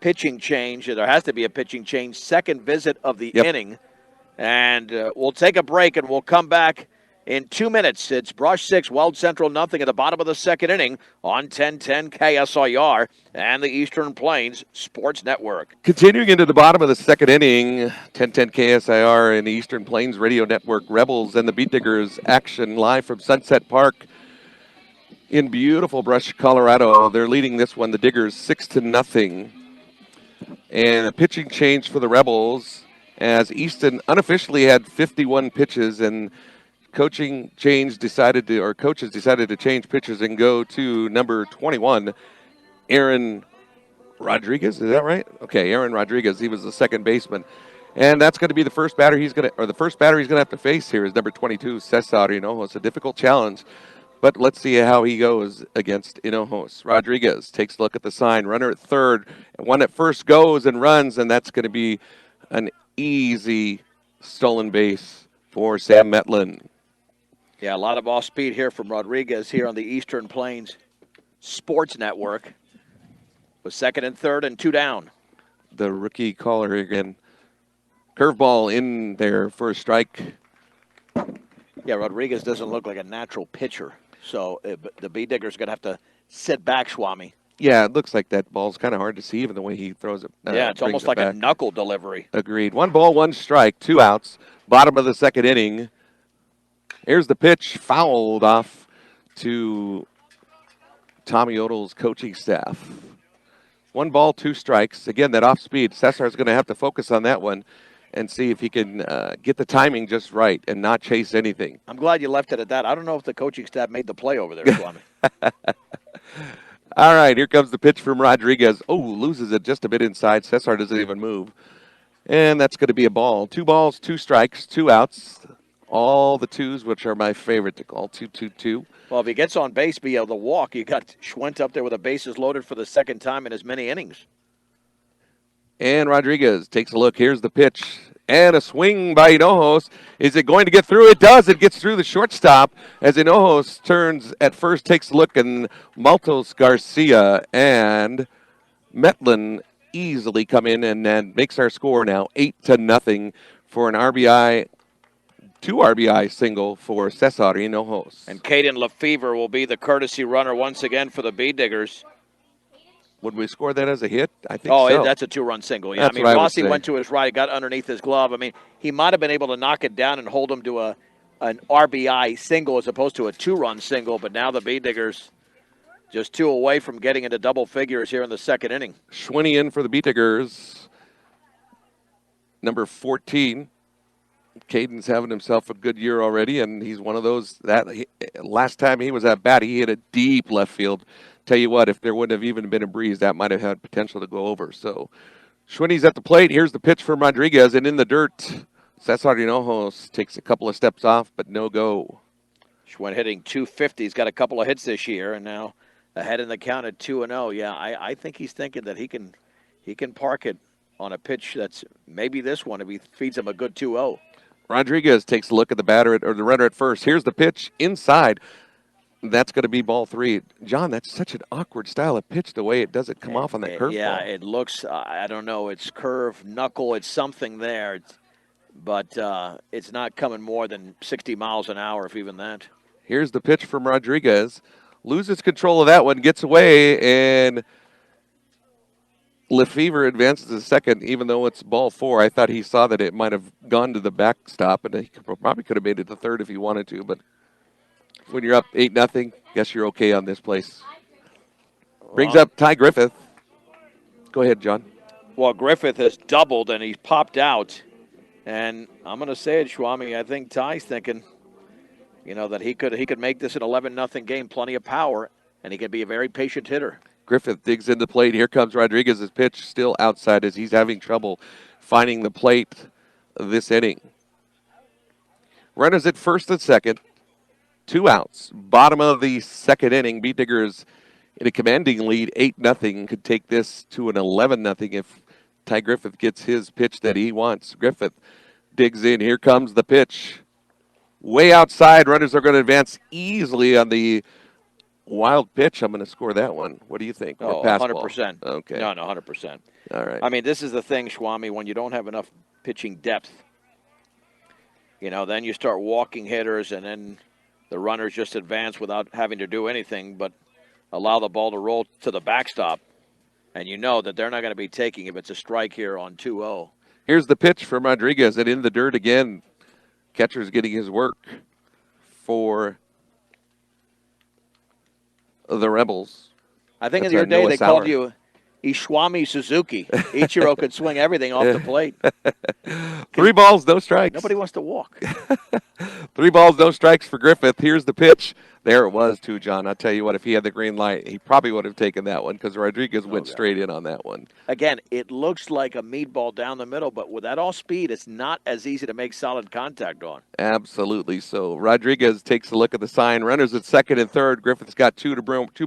pitching change. There has to be a pitching change. Second visit of the inning. And we'll take a break and we'll come back in 2 minutes. It's Brush 6, Weld Central nothing at the bottom of the second inning on 1010 KSIR and the Eastern Plains Sports Network. Continuing into the bottom of the second inning, 1010 KSIR and the Eastern Plains Radio Network. Rebels and the Beat Diggers action live from Sunset Park in beautiful Brush, Colorado. They're leading this one, the Diggers, 6-0. And a pitching change for the Rebels as Easton unofficially had 51 pitches, and coaches decided to change pitchers and go to number 21, Aaron Rodriguez. Is that right? Okay, Aaron Rodriguez. He was the second baseman, and that's going to be the first batter he's going to have to face here is number 22, Cesar Hinojos. A difficult challenge, but let's see how he goes against Hinojos. Rodriguez takes a look at the sign. Runner at third, one at first goes and runs, and that's going to be an easy stolen base for Sam Metlin. Yeah, a lot of off speed here from Rodriguez here on the Eastern Plains Sports Network. With second and third and 2 down. The rookie caller again. Curveball in there for a strike. Yeah, Rodriguez doesn't look like a natural pitcher. So the Bee Digger's going to have to sit back, Swami. Yeah, it looks like that ball's kind of hard to see even the way he throws it. Yeah, it's almost like a knuckle delivery. Agreed. 1 ball, 1 strike, 2 outs. Bottom of the second inning. Here's the pitch, fouled off to Tommy Odell's coaching staff. 1 ball, 2 strikes. Again, that off speed. Cesar's going to have to focus on that one and see if he can get the timing just right and not chase anything. I'm glad you left it at that. I don't know if the coaching staff made the play over there, Swami. All right, here comes the pitch from Rodriguez. Oh, loses it just a bit inside. Cesar doesn't even move. And that's going to be a ball. 2 balls, 2 strikes, 2 outs. All the 2s, which are my favorite to call 2-2-2. Well, if he gets on base, be able to walk. You got Schwent up there with the bases loaded for the second time in as many innings. And Rodriguez takes a look. Here's the pitch. And a swing by Hinojos. Is it going to get through? It does. It gets through the shortstop as Hinojos turns at first, takes a look, and Maltos Garcia and Metlin easily come in and then makes our score now 8-0 for an RBI. 2 RBI single for Cesar Hinojos. And Caden Lefevre will be the courtesy runner once again for the Bee Diggers. Would we score that as a hit? I think so. Oh, that's a 2-run single. Yeah, That's what I would Rossi say. went to his right, got underneath his glove. I mean, he might have been able to knock it down and hold him to an RBI single as opposed to a 2-run single, but now the Bee Diggers just 2 away from getting into double figures here in the second inning. Schwinny in for the Bee Diggers. Number 14. Caden's having himself a good year already, and he's one of those last time he was at bat, he hit a deep left field. Tell you what, if there wouldn't have even been a breeze, that might have had potential to go over. So Schwinny's at the plate. Here's the pitch from Rodriguez, and in the dirt, Cesar Hinojos takes a couple of steps off, but no go. Schwinn hitting .250. He's got a couple of hits this year, and now ahead in the count at 2-0. Yeah, I think he's thinking that he can park it on a pitch that's maybe this one if he feeds him a good 2-0. Rodriguez takes a look at the the runner at first. Here's the pitch inside. That's going to be ball 3. John, that's such an awkward style of pitch, the way it doesn't come off on that curveball. Yeah, it looks, I don't know, it's curve, knuckle, it's something there. But it's not coming more than 60 miles an hour, if even that. Here's the pitch from Rodriguez. Loses control of that one, gets away, and Lefevre advances to second, even though it's ball 4. I thought he saw that it might have gone to the backstop, and he probably could have made it to third if he wanted to. But when you're up 8-0, guess you're okay on this place. Brings up Ty Griffith. Go ahead, John. Well, Griffith has doubled, and he's popped out. And I'm going to say it, Schwami, I think Ty's thinking, that he could make this an 11-0 game, plenty of power, and he could be a very patient hitter. Griffith digs into the plate. Here comes Rodriguez's pitch, still outside as he's having trouble finding the plate this inning. Runners at first and second. 2 outs. Bottom of the second inning. Beat Diggers in a commanding lead, 8-0. Could take this to an 11-0 if Ty Griffith gets his pitch that he wants. Griffith digs in. Here comes the pitch. Way outside. Runners are going to advance easily on the wild pitch. I'm going to score that one. What do you think? Oh, 100%. Okay. No, 100%. All right. I mean, this is the thing, Schwami, when you don't have enough pitching depth, then you start walking hitters, and then the runners just advance without having to do anything but allow the ball to roll to the backstop. And you know that they're not going to be taking if it's a strike here on 2-0. Here's the pitch from Rodriguez, and in the dirt again. Catcher's getting his work for the Rebels. I think in your day they called you Ishwami Suzuki. Ichiro could swing everything off the plate. 3 balls, no strikes. Nobody wants to walk. 3 balls, no strikes for Griffith. Here's the pitch. There it was, too, John. I'll tell you what, if he had the green light, he probably would have taken that one because Rodriguez went straight in on that one. Again, it looks like a meatball down the middle, but with that all speed, it's not as easy to make solid contact on. Absolutely. So Rodriguez takes a look at the sign. Runners at second and third. Griffith's got 2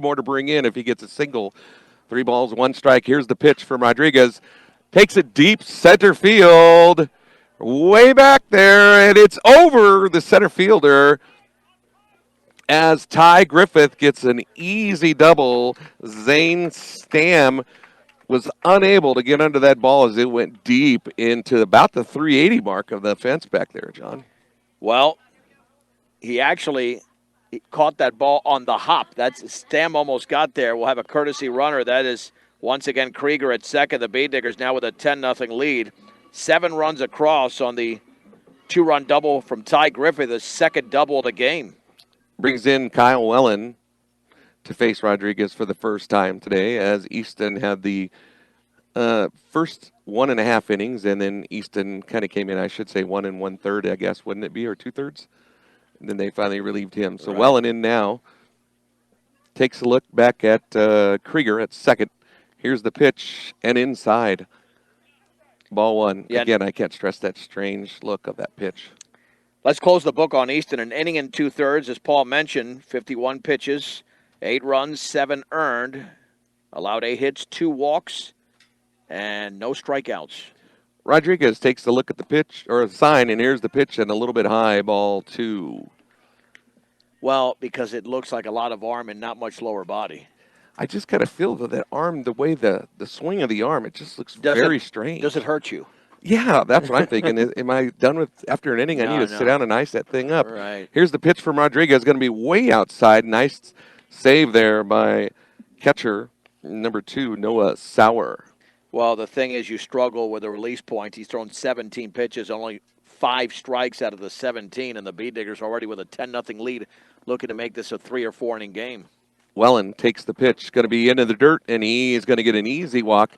more to bring in if he gets a single. 3 balls, 1 strike. Here's the pitch from Rodriguez. Takes it deep center field. Way back there, and it's over the center fielder as Ty Griffith gets an easy double. Zane Stam was unable to get under that ball as it went deep into about the 380 mark of the fence back there, John. Well, he actually caught that ball on the hop. Stam almost got there. We'll have a courtesy runner. That is, once again, Krieger at second. The Beat Diggers now with a 10-0 lead. 7 runs across on the 2-run double from Ty Griffith, the second double of the game. Brings in Kyle Wellen to face Rodriguez for the first time today, as Easton had the first 1.5 innings, and then Easton kind of came in, I should say, 1 1/3, I guess, wouldn't it be, or 2/3? And then they finally relieved him. So Wellen in now. Takes a look back at Krieger at second. Here's the pitch, and inside. Ball 1. Yeah. Again, I can't stress that strange look of that pitch. Let's close the book on Easton. An inning and 2/3, as Paul mentioned, 51 pitches, 8 runs, 7 earned, allowed 8 hits, 2 walks, and no strikeouts. Rodriguez takes a look at the pitch, or the sign, and here's the pitch, and a little bit high, ball 2. Well, because it looks like a lot of arm and not much lower body. I just kind of feel that arm, the way the swing of the arm, it just looks very strange. Does it hurt you? Yeah, that's what I'm thinking. Am I done with after an inning? I need to sit down and ice that thing up. Right. Here's the pitch from Rodriguez. Going to be way outside. Nice save there by catcher number 2, Noah Sauer. Well, the thing is, you struggle with a release point. He's thrown 17 pitches, only 5 strikes out of the 17, and the Beat Diggers already with a 10-0 lead, looking to make this a 3 or 4 inning game. Wellen takes the pitch. Going to be into the dirt, and he is going to get an easy walk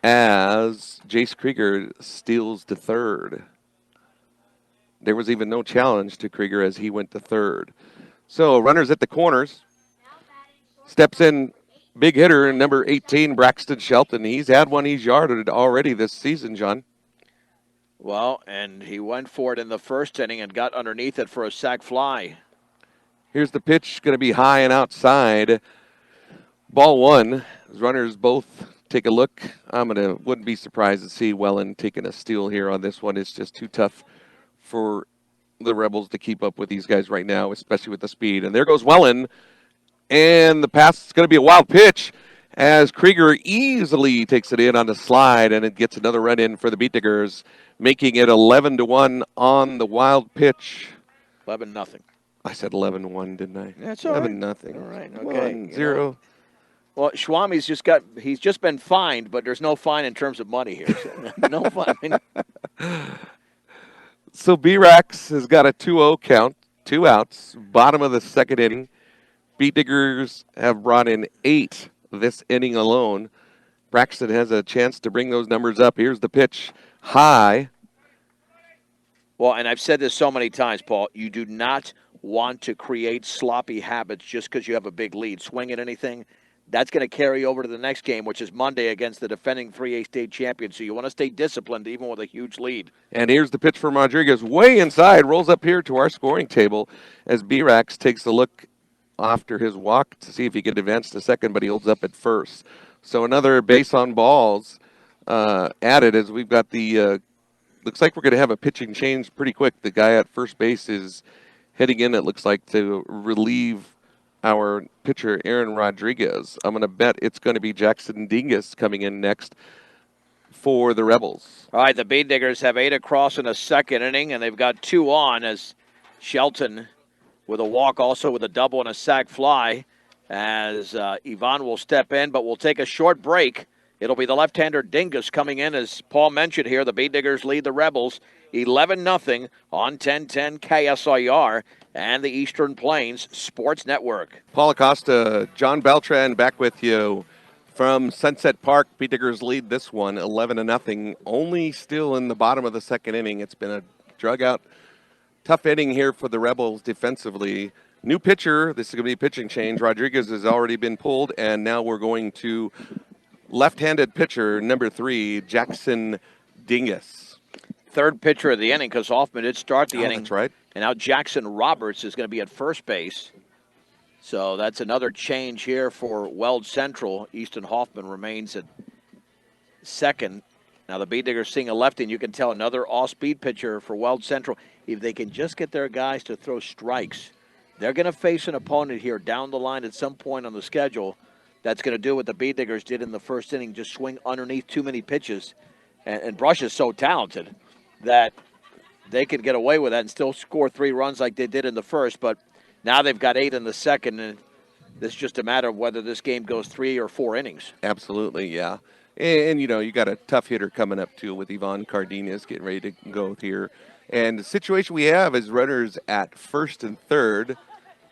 as Jace Krieger steals to third. There was even no challenge to Krieger as he went to third. So runners at the corners. Steps in big hitter, number 18, Braxton Shelton. He's had one he's yarded already this season, John. Well, and he went for it in the first inning and got underneath it for a sac fly. Here's the pitch, going to be high and outside. Ball 1. Runners both take a look. Wouldn't be surprised to see Wellen taking a steal here on this one. It's just too tough for the Rebels to keep up with these guys right now, especially with the speed. And there goes Wellen. And the pass is going to be a wild pitch as Krieger easily takes it in on the slide, and it gets another run in for the Beat Diggers, making it 11-1 on the wild pitch. 11-0. I said 11-1, didn't I? That's all right. 11-0. All right, okay. 1-0. Well, Schwami's he's just been fined, but there's no fine in terms of money here. So no fine. I mean, So B-Rax has got a 2-0 count, 2 outs, bottom of the second inning. Beat Diggers have brought in 8 this inning alone. Braxton has a chance to bring those numbers up. Here's the pitch, high. well, and I've said this so many times, Paul, you do not want to create sloppy habits just because you have a big lead. Swing at anything, that's going to carry over to the next game, which is Monday against the defending 3A state champion. So you want to stay disciplined even with a huge lead. And here's the pitch from Rodriguez, way inside, rolls up here to our scoring table as B-Rax takes a look after his walk to see if he could advance to second, but he holds up at first. So another base on balls added as we've got the looks like we're going to have a pitching change pretty quick. The guy at first base is heading in, it looks like, to relieve our pitcher, Aaron Rodriguez. I'm going to bet it's going to be Jackson Dingus coming in next for the Rebels. All right, the Bean Diggers have 8 across in the second inning, and they've got 2 on as Shelton with a walk, also with a double and a sac fly, as Yvonne will step in, but we'll take a short break. It'll be the left-hander Dingus coming in. As Paul mentioned here, the Bean Diggers lead the Rebels 11-0 on 1010 KSIR and the Eastern Plains Sports Network. Paul Acosta, John Beltran back with you from Sunset Park. Bean Diggers lead this one 11-0, only still in the bottom of the second inning. It's been a drug-out, tough inning here for the Rebels defensively. New pitcher, this is going to be a pitching change. Rodriguez has already been pulled, and now we're going to left-handed pitcher, number 3, Jackson Dingus. Third pitcher of the inning because Hoffman did start the inning. That's right. And now Jackson Roberts is going to be at first base. So that's another change here for Weld Central. Easton Hoffman remains at second. Now the Bean Diggers seeing a lefty, and you can tell another off-speed pitcher for Weld Central. If they can just get their guys to throw strikes, they're going to face an opponent here down the line at some point on the schedule that's going to do what the Bean Diggers did in the first inning, just swing underneath too many pitches. And Brush is so talented that they could get away with that and still score 3 runs like they did in the first. But now they've got 8 in the second, and it's just a matter of whether this game goes 3 or 4 innings. Absolutely, yeah. And you know, you got a tough hitter coming up, too, with Yvonne Cardenas getting ready to go here. And the situation we have is runners at first and third.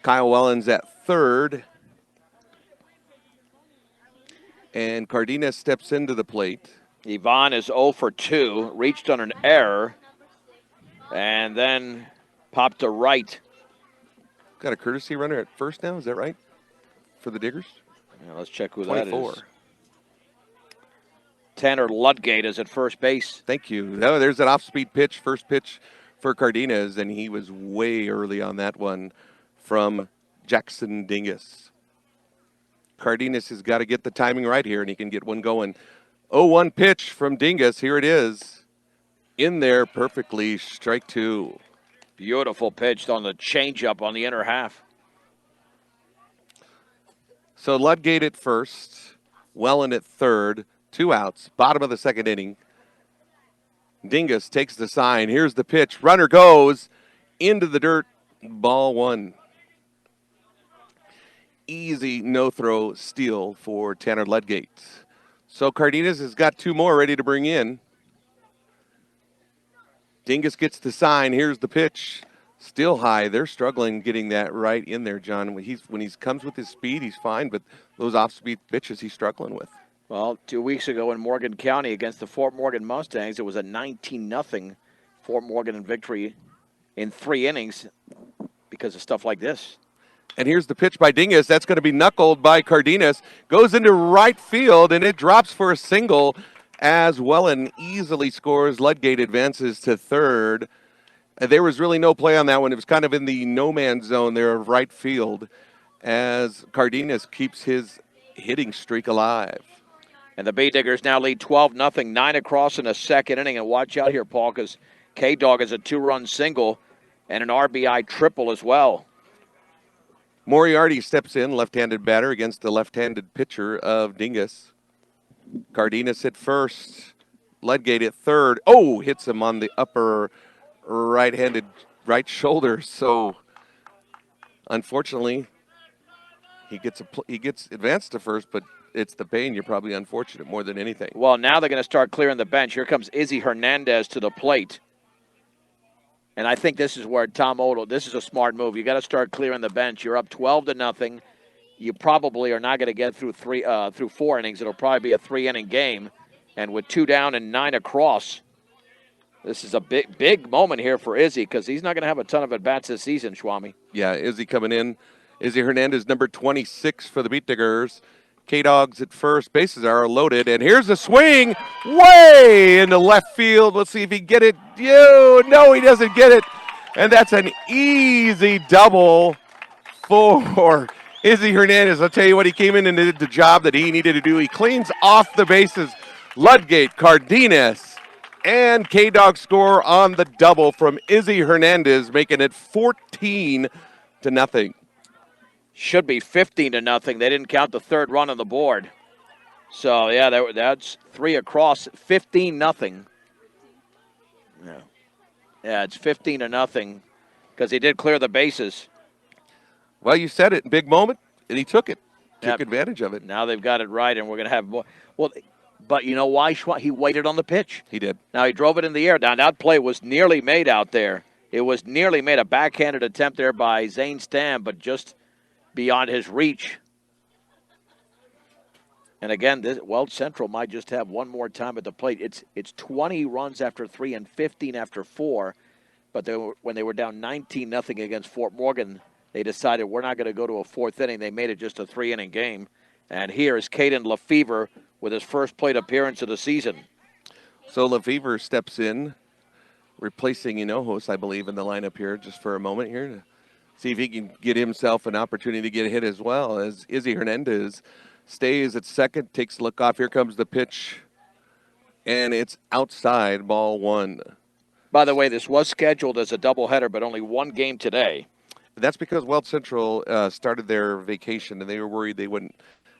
Kyle Wellens at third. And Cardenas steps into the plate. Yvonne is 0 for 2, reached on an error, and then popped to right. Got a courtesy runner at first now, is that right? For the Diggers? Yeah, let's check who 24. that is. Tanner Ludgate is at first base. Thank you. No, there's an off-speed pitch, first pitch for Cardenas, and he was way early on that one from Jackson Dingus. Cardenas has got to get the timing right here, and he can get one going. 0-1 pitch from Dingus. Here it is. In there perfectly, strike 2. Beautiful pitch on the changeup on the inner half. So Ludgate at first, Wellen at third, 2 outs, bottom of the second inning. Dingus takes the sign. Here's the pitch. Runner goes into the dirt. Ball 1. Easy no-throw steal for Tanner Ludgate. So Cardenas has got 2 more ready to bring in. Dingus gets the sign. Here's the pitch. Still high. They're struggling getting that right in there, John. When he comes with his speed, he's fine, but those off-speed pitches he's struggling with. Well, 2 weeks ago in Morgan County against the Fort Morgan Mustangs, it was a 19-0 Fort Morgan victory in 3 innings because of stuff like this. And here's the pitch by Dingus. That's going to be knuckled by Cardenas. Goes into right field, and it drops for a single as Wellen easily scores. Ludgate advances to third. There was really no play on that one. It was kind of in the no-man's zone there of right field as Cardenas keeps his hitting streak alive. And the Bean Diggers now lead 12-0, 9 across in the second inning. And watch out here, Paul, because K-Dog has a 2-run single and an RBI triple as well. Moriarty steps in, left-handed batter against the left-handed pitcher of Dingus. Cardenas at first. Ludgate at third. Oh, hits him on the upper right-handed right shoulder. So, unfortunately, he gets advanced to first, but it's the pain. You're probably unfortunate more than anything. Well, now they're going to start clearing the bench. Here comes Izzy Hernandez to the plate. And I think this is where Tom Odell, this is a smart move. You got to start clearing the bench. You're up 12-0. You probably are not going to get through 4 innings. It'll probably be a 3-inning game. And with 2 down and 9 across, this is a big moment here for Izzy because he's not going to have a ton of at-bats this season, Schwami. Yeah, Izzy coming in. Izzy Hernandez, number 26 for the Beat Diggers. K-Dogs at first. Bases are loaded. And here's a swing way into left field. Let's see if he can get it. No, he doesn't get it. And that's an easy double for Izzy Hernandez. I'll tell you what, he came in and did the job that he needed to do. He cleans off the bases. Ludgate, Cardenas, and K-Dog score on the double from Izzy Hernandez, making it 14-0. Should be 15-0. They didn't count the third run on the board. So, yeah, that's 3 across, 15-0. Yeah, it's 15-0 because he did clear the bases. Well, you said it, big moment, and he took it. Took advantage of it. Now they've got it right, and we're going to have more. Well, but you know why? He waited on the pitch. He did. Now he drove it in the air. Now that play was nearly made out there. It was nearly made, a backhanded attempt there by Zane Stam, but just beyond his reach. And again, Weld Central might just have one more time at the plate. It's 20 runs after 3 and 15 after 4. But when they were down 19-0 against Fort Morgan, they decided we're not going to go to a 4th inning. They made it just a 3-inning game. And here is Caden Lefevre with his first plate appearance of the season. So Lefevre steps in, replacing Hinojos, I believe, in the lineup here just for a moment here to see if he can get himself an opportunity to get a hit as well, as Izzy Hernandez stays at second, takes a look off. Here comes the pitch, and it's outside, ball 1. By the way, this was scheduled as a doubleheader, but only one game today. That's because Weld Central started their vacation, and they were worried they wouldn't.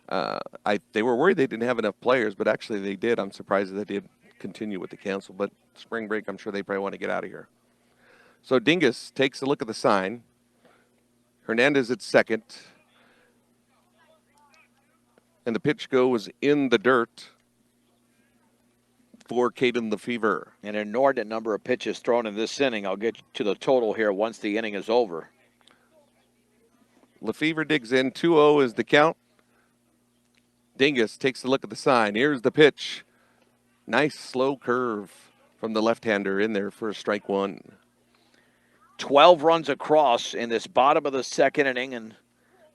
They were worried they didn't have enough players, but actually they did. I'm surprised that they did continue with the cancel, but spring break, I'm sure they probably want to get out of here. So Dingus takes a look at the sign. Hernandez at second. And the pitch goes in the dirt for Caden Lefevre. An inordinate number of pitches thrown in this inning. I'll get to the total here once the inning is over. Lefevre digs in. 2-0 is the count. Dingus takes a look at the sign. Here's the pitch. Nice slow curve from the left-hander in there for strike 1. 12 runs across in this bottom of the second inning, and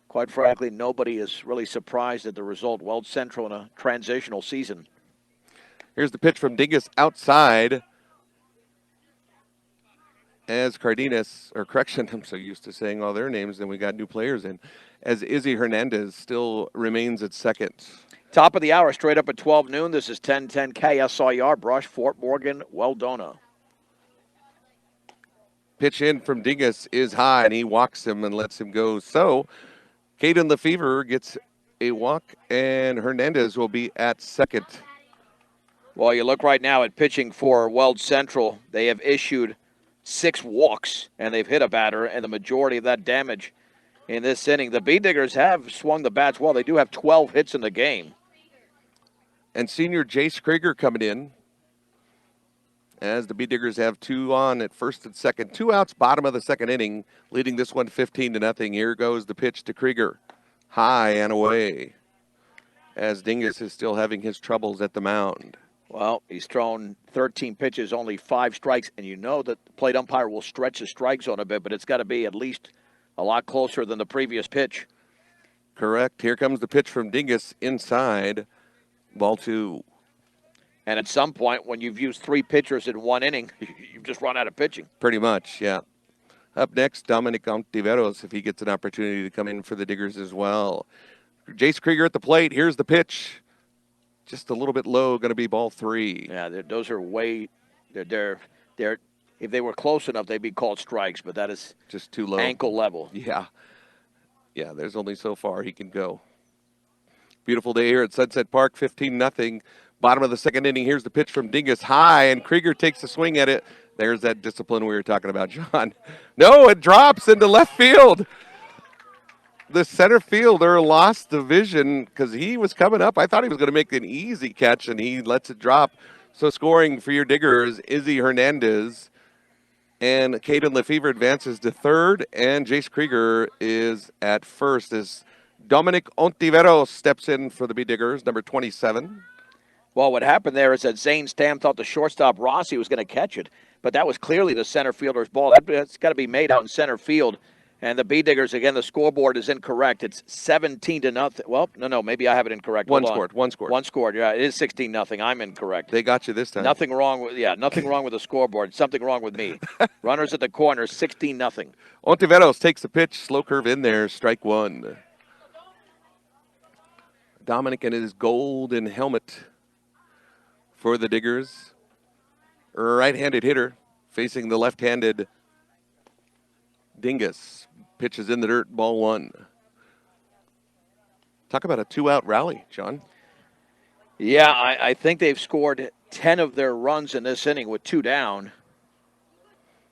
quite frankly, nobody is really surprised at the result. Weld Central in a transitional season. Here's the pitch from Dingus outside. As Cardenas, or correction, I'm so used to saying all their names, and we got new players in. As Izzy Hernandez still remains at second. Top of the hour, straight up at 12 noon. This is 1010 KSIR, Brush, Fort Morgan, Weldona. Pitch in from Dingus is high, and he walks him and lets him go. So Caden Lefevre gets a walk, and Hernandez will be at second. Well, you look right now at pitching for Weld Central. They have issued 6 walks, and they've hit a batter, and the majority of that damage in this inning. The Bee Diggers have swung the bats well. They do have 12 hits in the game. And senior Jace Krieger coming in, as the Bee Diggers have 2 on at first and second. 2 outs, bottom of the second inning, leading this one 15-0. Here goes the pitch to Krieger. High and away, as Dingus is still having his troubles at the mound. Well, he's thrown 13 pitches, only 5 strikes, and you know that the plate umpire will stretch the strike zone a bit, but it's got to be at least a lot closer than the previous pitch. Correct. Here comes the pitch from Dingus inside, ball 2. And at some point, when you've used 3 pitchers in 1 inning, you've just run out of pitching. Pretty much, yeah. Up next, Dominic Ontiveros, if he gets an opportunity to come in for the Diggers as well. Jace Krieger at the plate. Here's the pitch. Just a little bit low, going to be ball 3. Yeah, those are way, they're if they were close enough, they'd be called strikes, but that is just too low. Ankle level. Yeah. Yeah, there's only so far he can go. Beautiful day here at Sunset Park, 15-0. Bottom of the second inning, here's the pitch from Dingus high, and Krieger takes a swing at it. There's that discipline we were talking about, John. No, it drops into left field. the center fielder lost the vision because he was coming up. I thought he was going to make an easy catch, and he lets it drop. So scoring for your Diggers, Izzy Hernandez. And Caden Lefevre advances to third, and Jace Krieger is at first as Dominic Ontiveros steps in for the B-Diggers, number 27. Well, what happened there is that Zane Stam thought the shortstop Rossi was going to catch it, but that was clearly the center fielder's ball. That's got to be made out in center field. And the B-Diggers, again, the scoreboard is incorrect. It's 17-0. Well, no, maybe I have it incorrect. One scored. Yeah, it is 16-0. I'm incorrect. They got you this time. Nothing wrong with the scoreboard. Something wrong with me. Runners at the corner, 16-0. Ontiveros takes the pitch, slow curve in there, strike one. Dominic in his golden helmet for the Diggers. Right-handed hitter facing the left-handed Dingus. Pitches in the dirt, ball one. Talk about a two-out rally, John. Yeah, I think they've scored 10 of their runs in this inning with two down.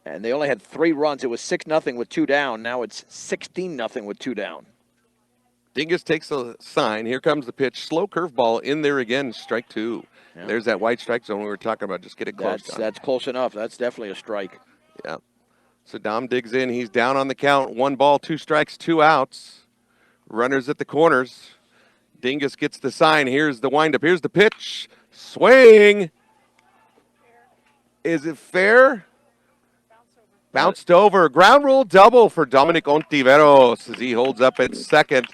And they only had 3 runs. It was 6-0 with two down. Now it's 16-0 with two down. Dingus takes a sign. Here comes the pitch. Slow curveball in there again. Strike two. Yeah. There's that white strike zone we were talking about. Just get it close. That's close enough. That's definitely a strike. Yeah. So Dom digs in. He's down on the count. 1 ball, 2 strikes, 2 outs. Runners at the corners. Dingus gets the sign. Here's the windup. Here's the pitch. Swing. Is it fair? Bounced over. Ground rule double for Dominic Ontiveros as he holds up at second.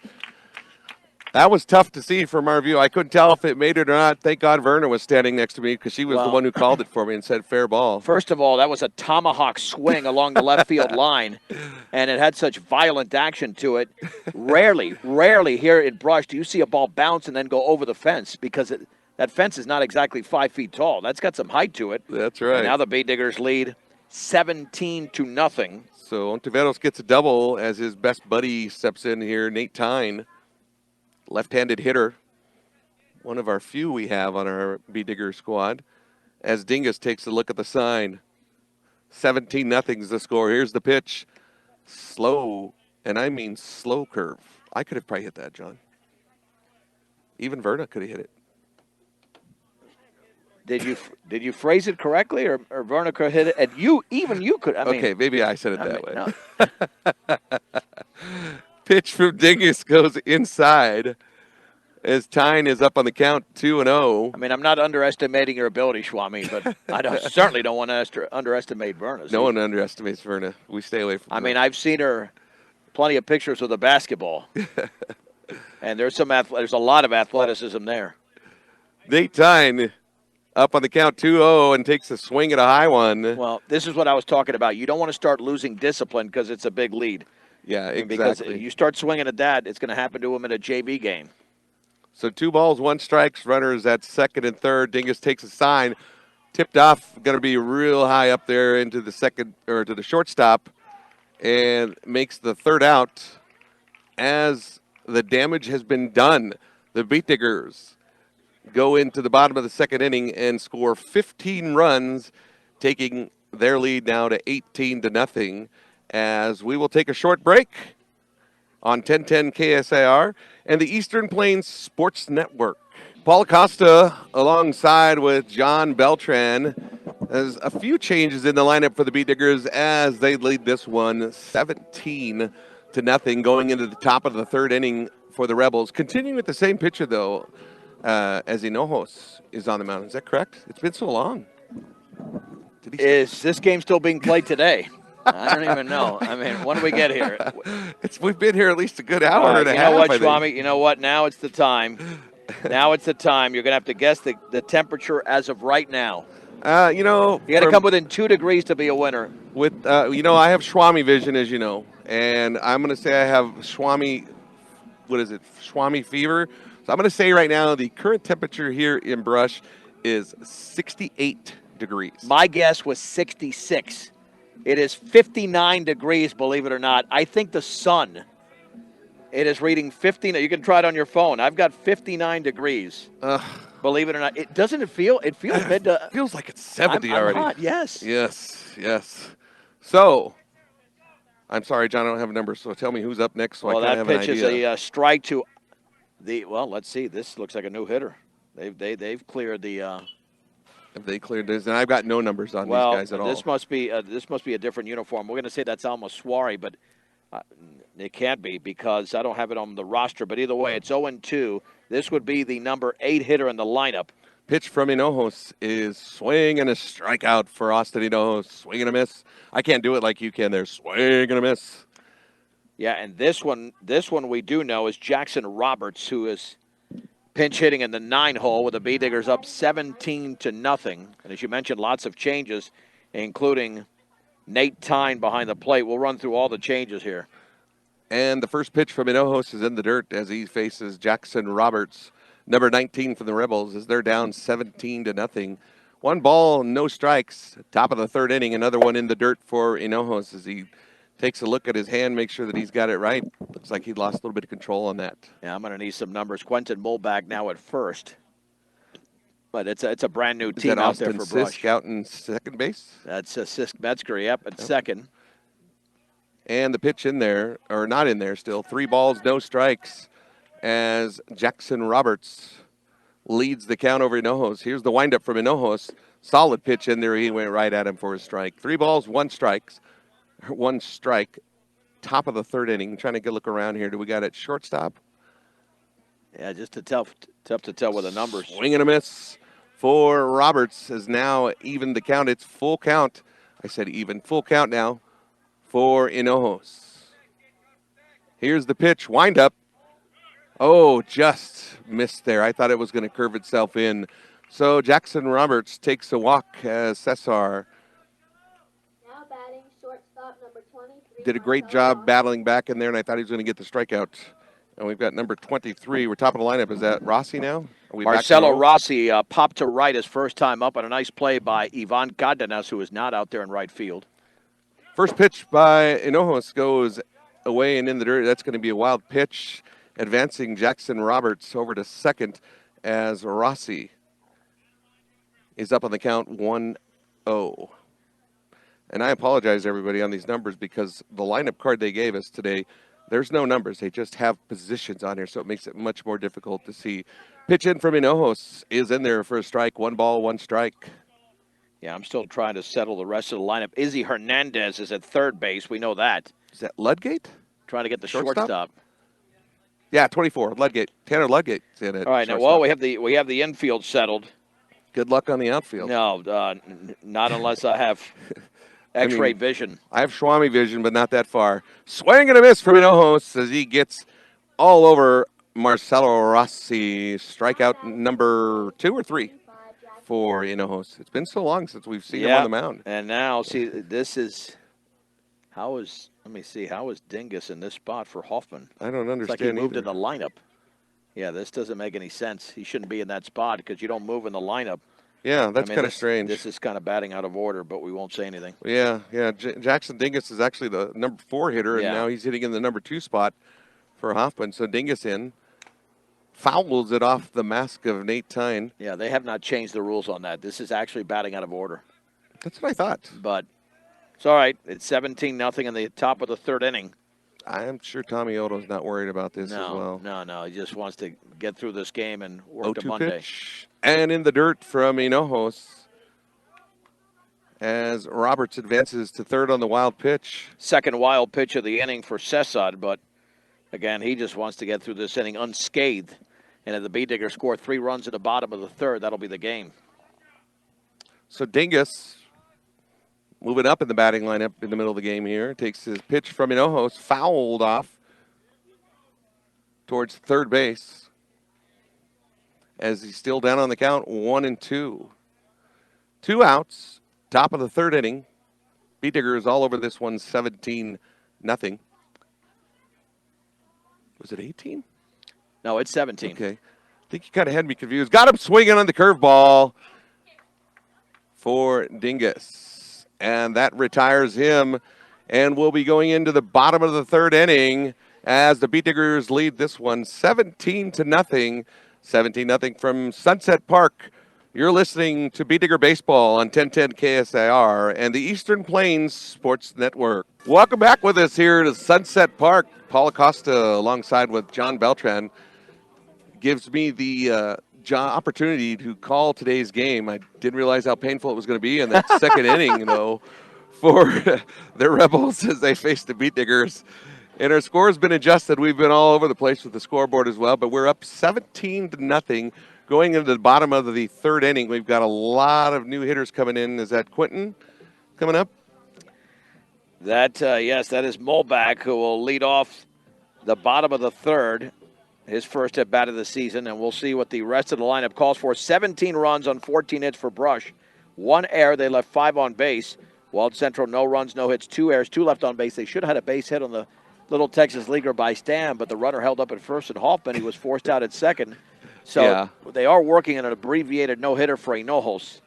That was tough to see from our view. I couldn't tell if it made it or not. Thank God Verna was standing next to me because she was the one who called it for me and said fair ball. First of all, that was a tomahawk swing along the left field line, and it had such violent action to it. Rarely here in Brush do you see a ball bounce and then go over the fence because that fence is not exactly 5 feet tall. That's got some height to it. That's right. And now the B-Diggers lead 17-0. So Ontiveros gets a double as his best buddy steps in here, Nate Tyne. Left-handed hitter, one of our few we have on our B-Digger squad, as Dingus takes a look at the sign. 17-0 is the score. Here's the pitch. Slow, and I mean slow curve. I could have probably hit that, John. Even Verna could have hit it. Did you phrase it correctly, or Verna could hit it? And you could. Okay, maybe I said it that way. No. Pitch from Dingus goes inside as Tyne is up on the count 2-0. I mean, I'm not underestimating your ability, Swami, but I certainly don't want to underestimate Verna. No one underestimates Verna. We stay away from her. I mean, I've seen her plenty of pictures with a basketball, and there's a lot of athleticism there. Nate Tyne up on the count 2-0 and takes a swing at a high one. Well, this is what I was talking about. You don't want to start losing discipline because it's a big lead. Yeah, exactly. Because you start swinging at that, it's going to happen to him in a JV game. So 2 balls, 1 strikes, runners at second and third. Dingus takes a sign, tipped off, going to be real high up there into the second or to the shortstop, and makes the third out as the damage has been done. The Beat Diggers go into the bottom of the second inning and score 15 runs, taking their lead now to 18-0. As we will take a short break on 1010 KSIR and the Eastern Plains Sports Network. Paul Acosta alongside with John Beltran. There's a few changes in the lineup for the Beat Diggers as they lead this one 17-0 going into the top of the third inning for the Rebels. Continuing with the same pitcher, though, as Hinojos is on the mound. Is that correct? It's been so long. Is this game still being played today? I don't even know. I mean, when do we get here? We've been here at least a good hour and a half. You know what, Swami? You know what? Now it's the time. Now it's the time. You're going to have to guess the temperature as of right now. You got to come within 2 degrees to be a winner. With I have Swami vision, as you know, and I'm going to say I have Swami. What is it? Swami fever. So I'm going to say right now the current temperature here in Brush is 68 degrees. My guess was 66. It is 59 degrees, believe it or not. I think the sun, it is reading 59. You can try it on your phone. I've got 59 degrees. Believe it or not. It feels mid to. It feels like it's 70 I'm already. Hot, yes. Yes. So, I'm sorry, John, I don't have a number, so tell me who's up next so Well, I kind that of have an pitch is idea. a strike to the. Well, let's see. This looks like a new hitter. They've cleared the. If they cleared this, and I've got no numbers on these Well, guys at this all. must be a different uniform. We're going to say that's Alma Suari, but it can't be because I don't have it on the roster. But either way, it's 0-2. This would be the number 8 hitter in the lineup. Pitch from Hinojos is swing and a strikeout for Austin Hinojos. Swing and a miss. I can't do it like you can there. Swing and a miss. Yeah, and this one we do know is Jackson Roberts, who is pinch hitting in the 9 hole with the Bee Diggers up 17-0. And as you mentioned, lots of changes, including Nate Tyne behind the plate. We'll run through all the changes here. And the first pitch from Hinojos is in the dirt as he faces Jackson Roberts, number 19 from the Rebels, as they're down 17-0. 1 ball, no strikes. Top of the 3rd inning, another one in the dirt for Hinojos as he takes a look at his hand, make sure that he's got it right. Looks like he lost a little bit of control on that. Yeah, I'm going to need some numbers. Quentin Mulbach now at first. But it's a brand new team out there for Brush. Sisk out in second base? That's Sisk Metzger, yep, at second. And the pitch in there, or not in there still, 3 balls, no strikes, as Jackson Roberts leads the count over Hinojos. Here's the windup from Hinojos. Solid pitch in there. He went right at him for a strike. 3 balls, 1 strike. Top of the 3rd inning. Trying to look around here. Do we got it shortstop? Yeah, just tough to tell with the numbers. Swing and a miss for Roberts has now evened the count. It's full count. I said even. Full count now for Hinojos. Here's the pitch. Wind up. Oh, just missed there. I thought it was going to curve itself in. So Jackson Roberts takes a walk as Cesar Now batting shortstop number 23. did a great job battling back in there, and I thought he was going to get the strikeout. And we've got number 23. We're top of the lineup. Is that Rossi now? Are we Marcelo Rossi popped to right his first time up on a nice play by Ivan Cardenas, who is not out there in right field. First pitch by Hinojos goes away and in the dirt. That's going to be a wild pitch, advancing Jackson Roberts over to second as Rossi is up on the count 1-0. And I apologize, everybody, on these numbers because the lineup card they gave us today, there's no numbers. They just have positions on here, so it makes it much more difficult to see. Pitch in from Hinojos is in there for a strike. 1 ball, 1 strike. Yeah, I'm still trying to settle the rest of the lineup. Izzy Hernandez is at third base. We know that. Is that Ludgate? Trying to get the shortstop. Yeah, 24. Ludgate. Tanner Ludgate's in it. All right, now, well, we have the infield settled. Good luck on the outfield. No, not unless I have X-ray vision. I have Schwami vision, but not that far. Swing and a miss from Hinojos as he gets all over Marcelo Rossi. Strikeout number 2 or 3 for Hinojos. It's been so long since we've seen him on the mound. And now, see, this is how is Dingus in this spot for Hoffman? I don't understand. It's like he moved either. in the lineup. Yeah, this doesn't make any sense. He shouldn't be in that spot because you don't move in the lineup. Yeah, that's kind of strange. This is kind of batting out of order, but we won't say anything. Yeah. Jackson Dingus is actually the number 4 hitter, and now he's hitting in the number 2 spot for Hoffman. So Dingus in. Fouls it off the mask of Nate Tyne. Yeah, they have not changed the rules on that. This is actually batting out of order. That's what I thought. But it's all right. It's 17-0 in the top of the 3rd inning. I'm sure Tommy Oto's not worried about this as well. No. He just wants to get through this game and work to Monday. Pitch. And in the dirt from Hinojos as Roberts advances to 3rd on the wild pitch. Second wild pitch of the inning for Cesar, but again, he just wants to get through this inning unscathed. And if the Bee Diggers score 3 runs at the bottom of the 3rd, that'll be the game. So Dingus moving up in the batting lineup in the middle of the game here. Takes his pitch from Hinojos, fouled off towards 3rd base as he's still down on the count, 1-2. 2 outs, top of the 3rd inning. Bee Diggers all over this one, 17-0. Was it 18? No, it's 17. Okay. I think you kind of had me confused. Got him swinging on the curveball for Dingus. And that retires him. And we'll be going into the bottom of the 3rd inning as the Bee Diggers lead this one 17-0. 17-0 from Sunset Park. You're listening to Beat Digger Baseball on 1010 KSIR and the Eastern Plains Sports Network. Welcome back with us here to Sunset Park. Paul Acosta alongside with John Beltran gives me the opportunity to call today's game. I didn't realize how painful it was going to be in that second inning, for the Rebels as they face the Beat Diggers. And our score has been adjusted. We've been all over the place with the scoreboard as well, but we're up 17-0 going into the bottom of the third inning. We've got a lot of new hitters coming in. Is that Quentin coming up? Yes, that is Molback, who will lead off the bottom of the third, his first at bat of the season, and we'll see what the rest of the lineup calls for. 17 runs on 14 hits for Brush, 1 error. They left 5 on base. Weld Central, no runs, no hits, 2 errors, 2 left on base. They should have had a base hit on the Little Texas Leaguer by Stam, but the runner held up at first, and Hoffman, he was forced out at second. So They are working on an abbreviated no-hitter for Hinojos.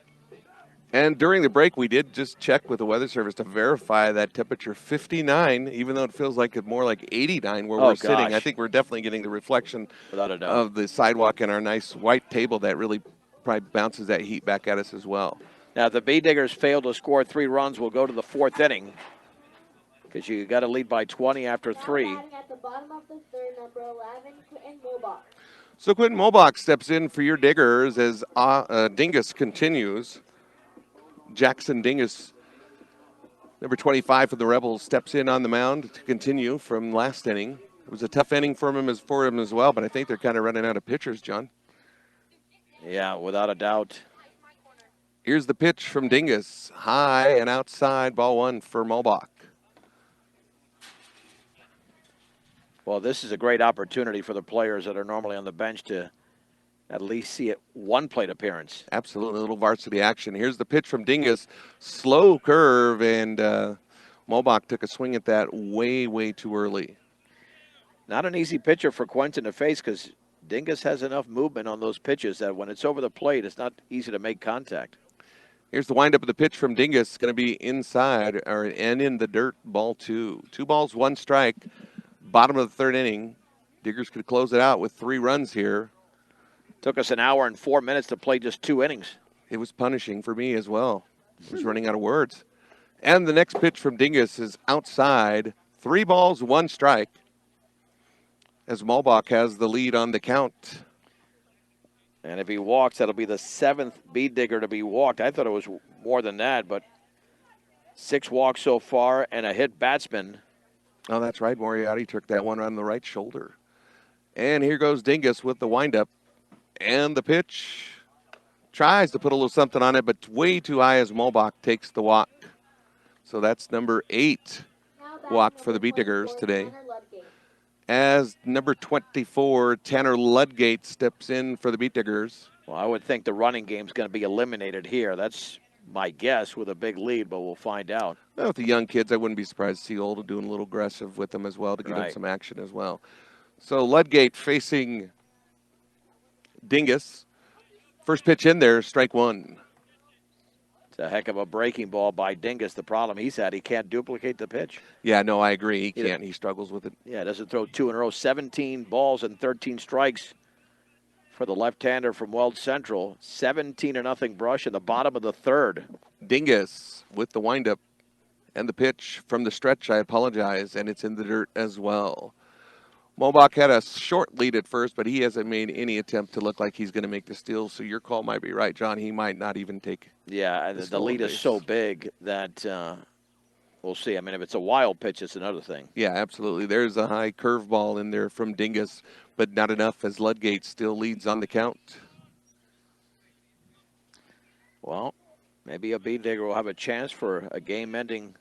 And during the break, we did just check with the Weather Service to verify that temperature 59, even though it feels like it's more like 89 where we're sitting. I think we're definitely getting the reflection without a doubt of the sidewalk and our nice white table that really probably bounces that heat back at us as well. Now, if the Bee Diggers fail to score 3 runs, we'll go to the 4th inning, because you got to lead by 20 after 3. At the bottom of the third, number 11, Quentin Molbach. So Quentin Molbach steps in for your Diggers as Dingus continues. Jackson Dingus, number 25 for the Rebels, steps in on the mound to continue from last inning. It was a tough inning for him as well, but I think they're kind of running out of pitchers, John. Yeah, without a doubt. Here's the pitch from Dingus. High and outside, ball 1 for Molbach. Well, this is a great opportunity for the players that are normally on the bench to at least see it 1 plate appearance. Absolutely, a little varsity action. Here's the pitch from Dingus. Slow curve, and Molbach took a swing at that way too early. Not an easy pitcher for Quentin to face, because Dingus has enough movement on those pitches that when it's over the plate, it's not easy to make contact. Here's the windup of the pitch from Dingus. Going to be inside and in the dirt, ball 2. 2 balls, 1 strike. Bottom of the 3rd inning. Diggers could close it out with 3 runs here. Took us an hour and 4 minutes to play just 2 innings. It was punishing for me as well. I was running out of words. And the next pitch from Dingus is outside. 3 balls, 1 strike. As Molbach has the lead on the count. And if he walks, that'll be the 7th Bee Digger to be walked. I thought it was more than that, but 6 walks so far and a hit batsman. Oh, that's right. Moriarty took that one on the right shoulder. And here goes Dingus with the windup. And the pitch. Tries to put a little something on it, but way too high as Molbach takes the walk. So that's number 8 walk for the Bee Diggers today. As number 24, Tanner Ludgate, steps in for the Bee Diggers. Well, I would think the running game's going to be eliminated here. That's my guess with a big lead, but we'll find out. Well, with the young kids, I wouldn't be surprised to see Olda doing a little aggressive with them as well to give them some action as well. So Ludgate facing Dingus. First pitch in there, strike 1. It's a heck of a breaking ball by Dingus. The problem he's had, he can't duplicate the pitch. Yeah, no, I agree. He can't. He struggles with it. Yeah, doesn't throw 2 in a row. 17 balls and 13 strikes for the left-hander from Weld Central. 17-0 Brush in the bottom of the 3rd. Dingus with the windup and the pitch from the stretch. I apologize, and it's in the dirt as well. Molbach had a short lead at first, but he hasn't made any attempt to look like he's going to make the steal. So your call might be right, John. He might not even take. Yeah, the lead is so big that we'll see. I mean, if it's a wild pitch, it's another thing. Yeah, absolutely. There's a high curveball in there from Dingus, but not enough as Ludgate still leads on the count. Well, maybe a Bee Digger will have a chance for a game-ending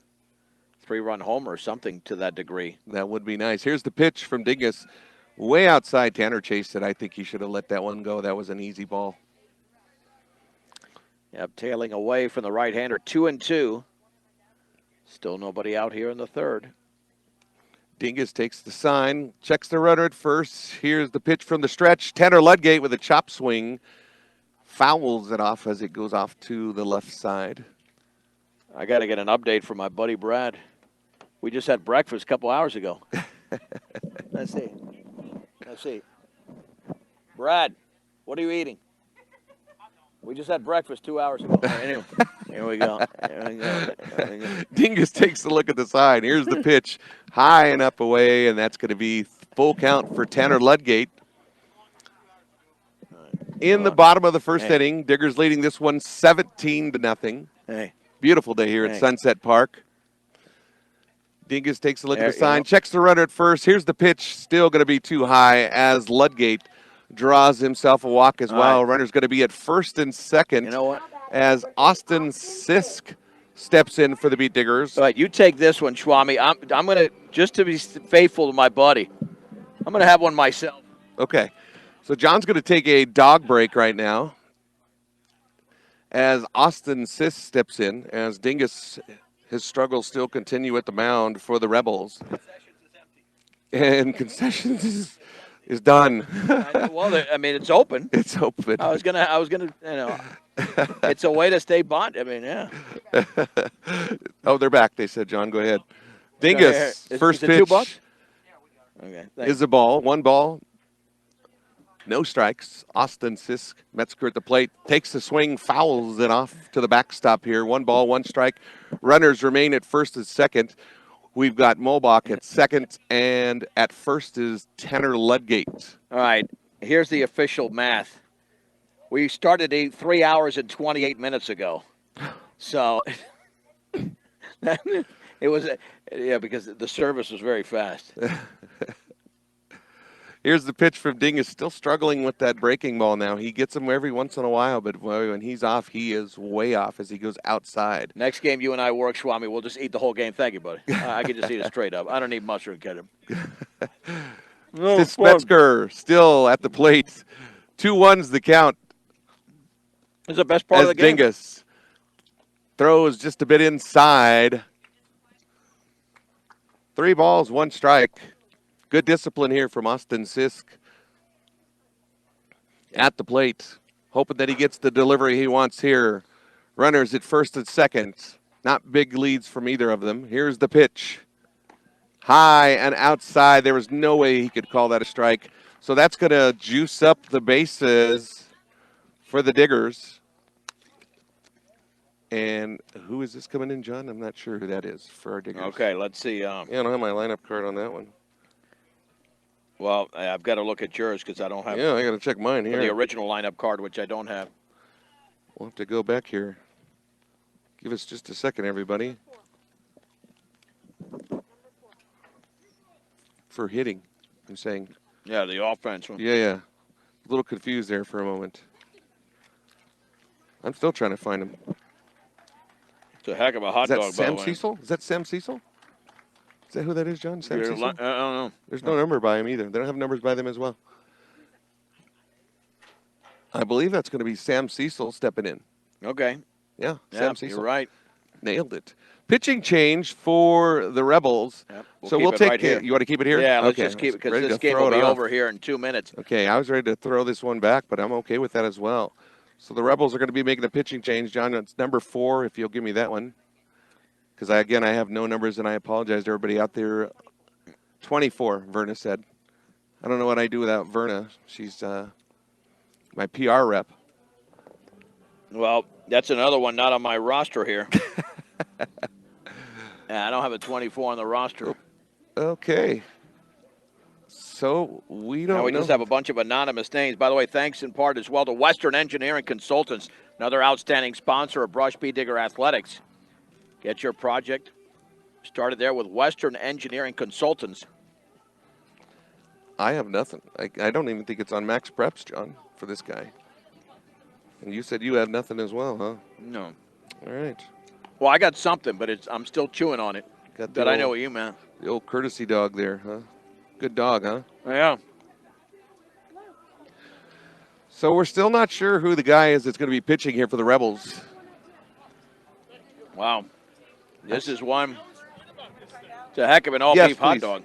3-run homer or something to that degree. That would be nice. Here's the pitch from Dingus. Way outside. Tanner chased it. I think he should have let that one go. That was an easy ball. Yep, tailing away from the right-hander. 2-2. Still nobody out here in the 3rd. Dingus takes the sign, checks the runner at first. Here's the pitch from the stretch. Tanner Ludgate with a chop swing. Fouls it off as it goes off to the left side. I got to get an update from my buddy Brad. We just had breakfast a couple hours ago. Let's see. Brad, what are you eating? We just had breakfast 2 hours ago. Anyway, here we go. Here we go. Here we go. Dingus takes a look at the sign. Here's the pitch, high and up away, and that's going to be full count for Tanner Ludgate. In the bottom of the first inning, Diggers leading this one 17-0. Hey. Beautiful day here at Sunset Park. Dingus takes a look at the sign, checks the runner at first. Here's the pitch, still going to be too high as Ludgate draws himself a walk as well. Runner's going to be at first and second. You know what? As Austin Sisk steps in for the Beat Diggers. All right, you take this one, Schwami. I'm going to, just to be faithful to my buddy, I'm going to have one myself. Okay. So John's going to take a dog break right now as Austin Sisk steps in, as Dingus, his struggles still continue at the mound for the Rebels. And concessions is done. Well, I mean, it's open. It's open. I was gonna, it's a way to stay bond. I mean, yeah. Oh, they're back. They said, John, go ahead. Dingus, first is it pitch. $2? Okay. Thanks. Is a ball. One ball. No strikes. Austin Sisk, Metzger at the plate, takes the swing, fouls it off to the backstop here. 1 ball, 1 strike. Runners remain at first and second. We've got Mulbach at second, and at first is Tanner Ludgate. All right, here's the official math. We started 3 hours and 28 minutes ago. So it was, because the service was very fast. Here's the pitch from Dingus, still struggling with that breaking ball now. He gets them every once in a while, but when he's off, he is way off as he goes outside. Next game you and I work, Swami, we'll just eat the whole game. Thank you, buddy. I can just eat it straight up. I don't need mushroom ketchup. Metzger still at the plate. 2-1's the count. This is the best part of the game. Dingus throws just a bit inside. 3 balls, 1 strike. Good discipline here from Austin Sisk at the plate, hoping that he gets the delivery he wants here. Runners at first and second. Not big leads from either of them. Here's the pitch. High and outside. There was no way he could call that a strike. So that's going to juice up the bases for the Diggers. And who is this coming in, John? I'm not sure who that is for our Diggers. Okay, let's see. Yeah, I don't have my lineup card on that one. Well, I've got to look at yours because I don't have. Yeah, I got to check mine here. The original lineup card, which I don't have. We'll have to go back here. Give us just a second, everybody. For hitting, I'm saying. Yeah, the offense one. Yeah. A little confused there for a moment. I'm still trying to find him. It's a heck of a hot dog, by the way. Sam Cecil? Is that Sam Cecil? Is that who that is, John? Sam Cecil? I don't know. There's no number by him either. They don't have numbers by them as well. I believe that's going to be Sam Cecil stepping in. Okay. Yeah, Sam Cecil. You're right. Nailed it. Pitching change for the Rebels. Yep. So we'll take it. You want to keep it here? Yeah, let's just keep it because this game will be over here in 2 minutes. Okay, I was ready to throw this one back, but I'm okay with that as well. So the Rebels are going to be making a pitching change. John, it's number 4, if you'll give me that one. Because, I have no numbers, and I apologize to everybody out there. 24, Verna said. I don't know what I do without Verna. She's my PR rep. Well, that's another one not on my roster here. I don't have a 24 on the roster. Okay. So we don't know. Just have a bunch of anonymous names. By the way, thanks in part as well to Western Engineering Consultants, another outstanding sponsor of Brush Beat Digger Athletics. Get your project started there with Western Engineering Consultants. I have nothing. I don't even think it's on Max Preps, John, for this guy. And you said you have nothing as well, huh? No. All right. Well, I got something, but I'm still chewing on it. But I know what you meant. The old courtesy dog there, huh? Good dog, huh? Yeah. So we're still not sure who the guy is that's going to be pitching here for the Rebels. Wow. This is one. It's a heck of an all-beef hot dog.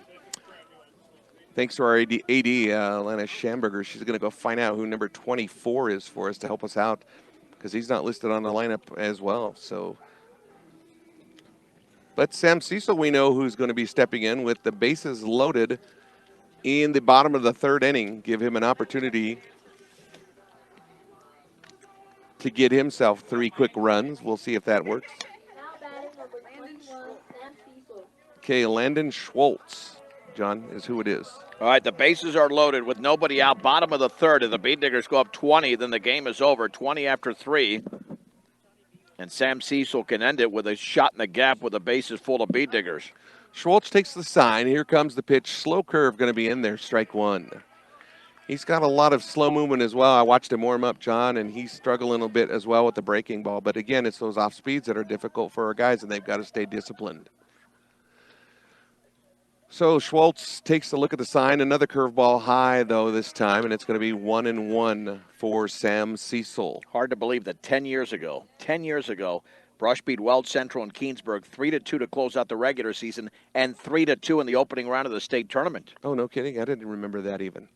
Thanks to our AD Lana Schamberger. She's going to go find out who number 24 is for us to help us out because he's not listed on the lineup as well. So, but Sam Cecil, we know who's going to be stepping in with the bases loaded in the bottom of the 3rd inning. Give him an opportunity to get himself 3 quick runs. We'll see if that works. Now batting number 21, Sam Cecil. Okay, Landon Schwartz, John, is who it is. All right, the bases are loaded with nobody out. Bottom of the third. If the Beat Diggers go up 20, then the game is over. 20 after 3. And Sam Cecil can end it with a shot in the gap with the bases full of Beat Diggers. Schwartz takes the sign. Here comes the pitch. Slow curve going to be in there. Strike 1. He's got a lot of slow movement as well. I watched him warm up, John, and he's struggling a bit as well with the breaking ball. But again, it's those off speeds that are difficult for our guys, and they've got to stay disciplined. So Schwartz takes a look at the sign. Another curveball high, though, this time, and it's going to be 1-1 for Sam Cecil. Hard to believe that 10 years ago, Brush beat Weld Central and Keensburg 3-2 to close out the regular season and 3-2 in the opening round of the state tournament. Oh, no kidding. I didn't remember that even.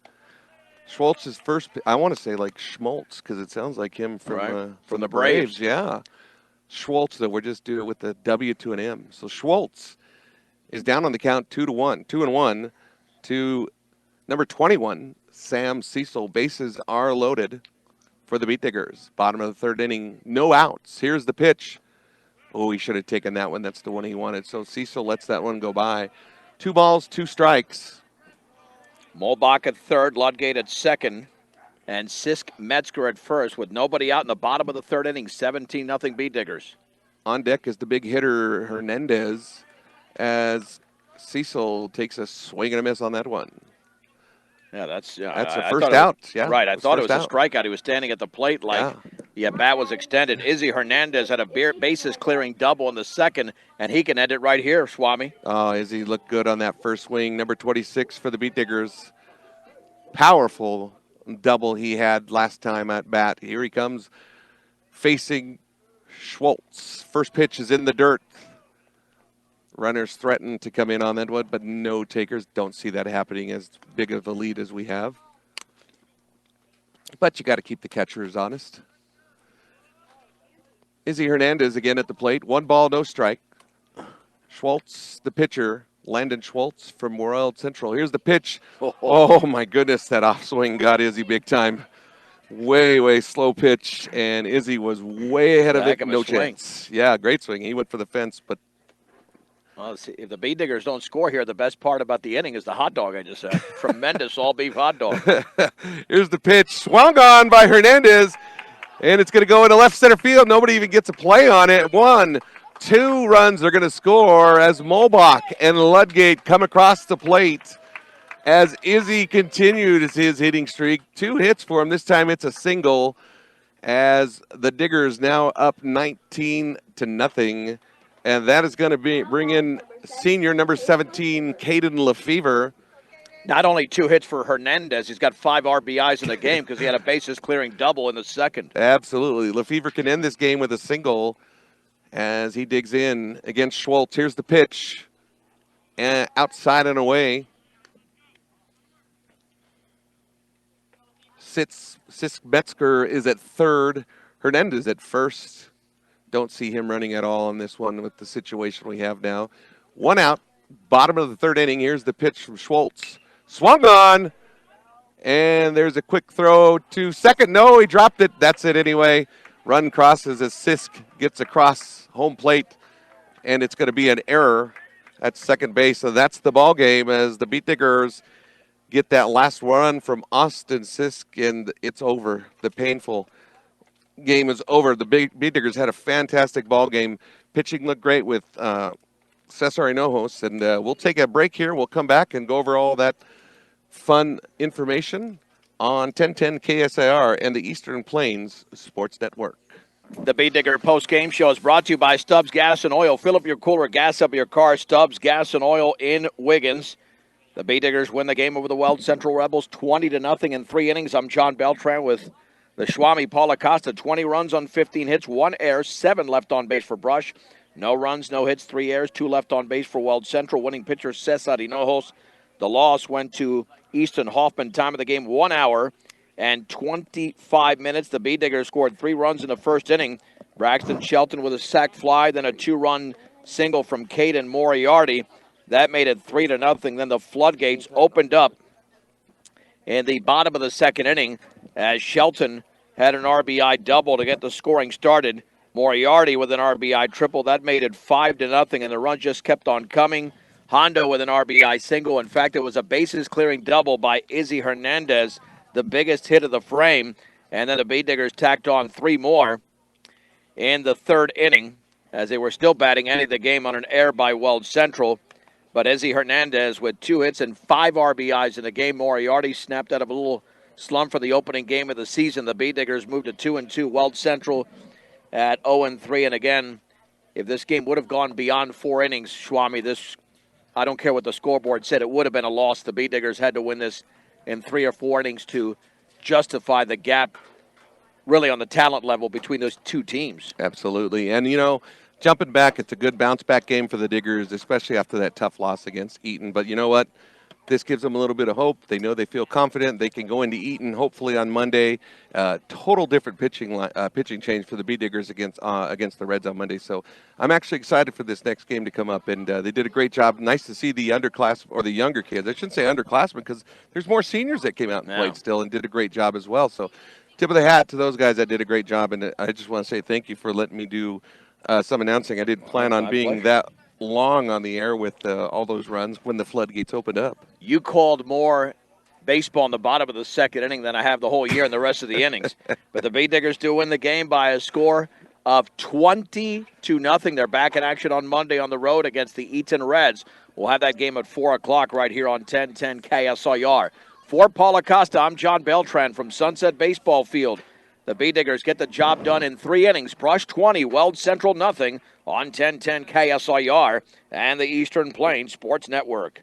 Schwartz's first, I want to say like Schmaltz, because it sounds like him from the Braves. Yeah. Schwartz, though, we're just doing it with the W to an M. So Schwartz is down on the count 2-1. 2-1 to number 21, Sam Cecil. Bases are loaded for the Beat Diggers. Bottom of the third inning, no outs. Here's the pitch. Oh, he should have taken that one. That's the one he wanted. So Cecil lets that one go by. 2 balls, 2 strikes. Mulbach at third, Ludgate at second, and Sisk Metzger at first with nobody out in the bottom of the third inning. 17-0 Beat Diggers. On deck is the big hitter, Hernandez, as Cecil takes a swing and a miss on that one. Yeah, that's a first out. Yeah, right. I thought it was out. a strikeout. He was standing at the plate like the bat was extended. Izzy Hernandez had a bases clearing double in the second, and he can end it right here, Swami. Oh, Izzy looked good on that first swing. Number 26 for the Beat Diggers. Powerful double he had last time at bat. Here he comes facing Schwartz. First pitch is in the dirt. Runners threaten to come in on that one, but no takers. Don't see that happening as big of a lead as we have. But you got to keep the catchers honest. Izzy Hernandez again at the plate. 1 ball, no strike. Schwartz, the pitcher. Landon Schwartz from Weld Central. Here's the pitch. Oh, my goodness, that off swing got Izzy big time. Way slow pitch, and Izzy was way ahead of it. No chance. Yeah, great swing. He went for the fence, but well, see, if the Beat Diggers don't score here, the best part about the inning is the hot dog I just had. Tremendous all-beef hot dog. Here's the pitch. Swung on by Hernandez, and it's going to go into left center field. Nobody even gets a play on it. 1, 2 runs are going to score as Mulbach and Ludgate come across the plate as Izzy continued his hitting streak. 2 hits for him. This time it's a single as the Diggers now up 19-0. And that is going to bring in senior number 17, Caden Lefevre. Not only 2 hits for Hernandez, he's got 5 RBIs in the game because he had a bases-clearing double in the second. Absolutely. Lefevre can end this game with a single as he digs in against Schwartz. Here's the pitch. And outside and away. Sisk Metzger is at third. Hernandez at first. Don't see him running at all on this one with the situation we have now. 1 out, bottom of the third inning. Here's the pitch from Schwartz. Swung on, and there's a quick throw to second. No, he dropped it. That's it anyway. Run crosses as Sisk gets across home plate, and it's going to be an error at second base. So that's the ball game as the Beat Diggers get that last run from Austin Sisk, and it's over. The painful game is over. The Beat Diggers had a fantastic ball game. Pitching looked great with Cesar Hinojos, and we'll take a break here. We'll come back and go over all that fun information on 1010 KSIR and the Eastern Plains Sports Network. The Beat Digger post-game show is brought to you by Stubbs Gas and Oil. Fill up your cooler, gas up your car. Stubbs Gas and Oil in Wiggins. The Beat Diggers win the game over the Weld Central Rebels 20-0 in 3 innings. I'm John Beltran with the Swami Paul Acosta. 20 runs on 15 hits, 1 error, 7 left on base for Brush. No runs, no hits, 3 errors, 2 left on base for Weld Central. Winning pitcher Cesar Hinojos. The loss went to Easton Hoffman. Time of the game, 1 hour and 25 minutes. The Beat Diggers scored 3 runs in the first inning. Braxton Shelton with a sac fly, then a 2-run single from Caden Moriarty. That made it 3-0. Then the floodgates opened up in the bottom of the second inning as Shelton had an RBI double to get the scoring started. Moriarty with an RBI triple. That made it 5-0, and the run just kept on coming. Hondo with an RBI single. In fact, it was a bases-clearing double by Izzy Hernandez, the biggest hit of the frame. And then the Bee Diggers tacked on 3 more in the 3rd inning as they were still batting, ending the game on an error by Weld Central. But Izzy Hernandez with 2 hits and 5 RBIs in the game. Moriarty snapped out of a little slump for the opening game of the season. The Bee Diggers moved to 2-2. Weld Central at 0-3. And again, if this game would have gone beyond 4 innings, Schwami, I don't care what the scoreboard said, it would have been a loss. The Bee Diggers had to win this in 3 or 4 innings to justify the gap really on the talent level between those 2 teams. Absolutely. And, jumping back, it's a good bounce-back game for the Diggers, especially after that tough loss against Eaton. But you know what? This gives them a little bit of hope. They know they feel confident. They can go into Eaton hopefully on Monday. Total different pitching change for the Bee Diggers against the Reds on Monday. So I'm actually excited for this next game to come up. And they did a great job. Nice to see the the younger kids. I shouldn't say underclassmen because there's more seniors that came out and played still and did a great job as well. So tip of the hat to those guys that did a great job. And I just want to say thank you for letting me do some announcing. I didn't plan on being that long on the air with all those runs when the floodgates opened up. You called more baseball in the bottom of the 2nd inning than I have the whole year in the rest of the innings. But the Bee Diggers do win the game by a score of 20-0. They're back in action on Monday on the road against the Eaton Reds. We'll have that game at 4 o'clock right here on 1010 KSIR. For Paul Acosta, I'm John Beltran from Sunset Baseball Field. The Bee Diggers get the job done in 3 innings. Brush 20, Weld Central nothing on 1010 KSIR and the Eastern Plains Sports Network.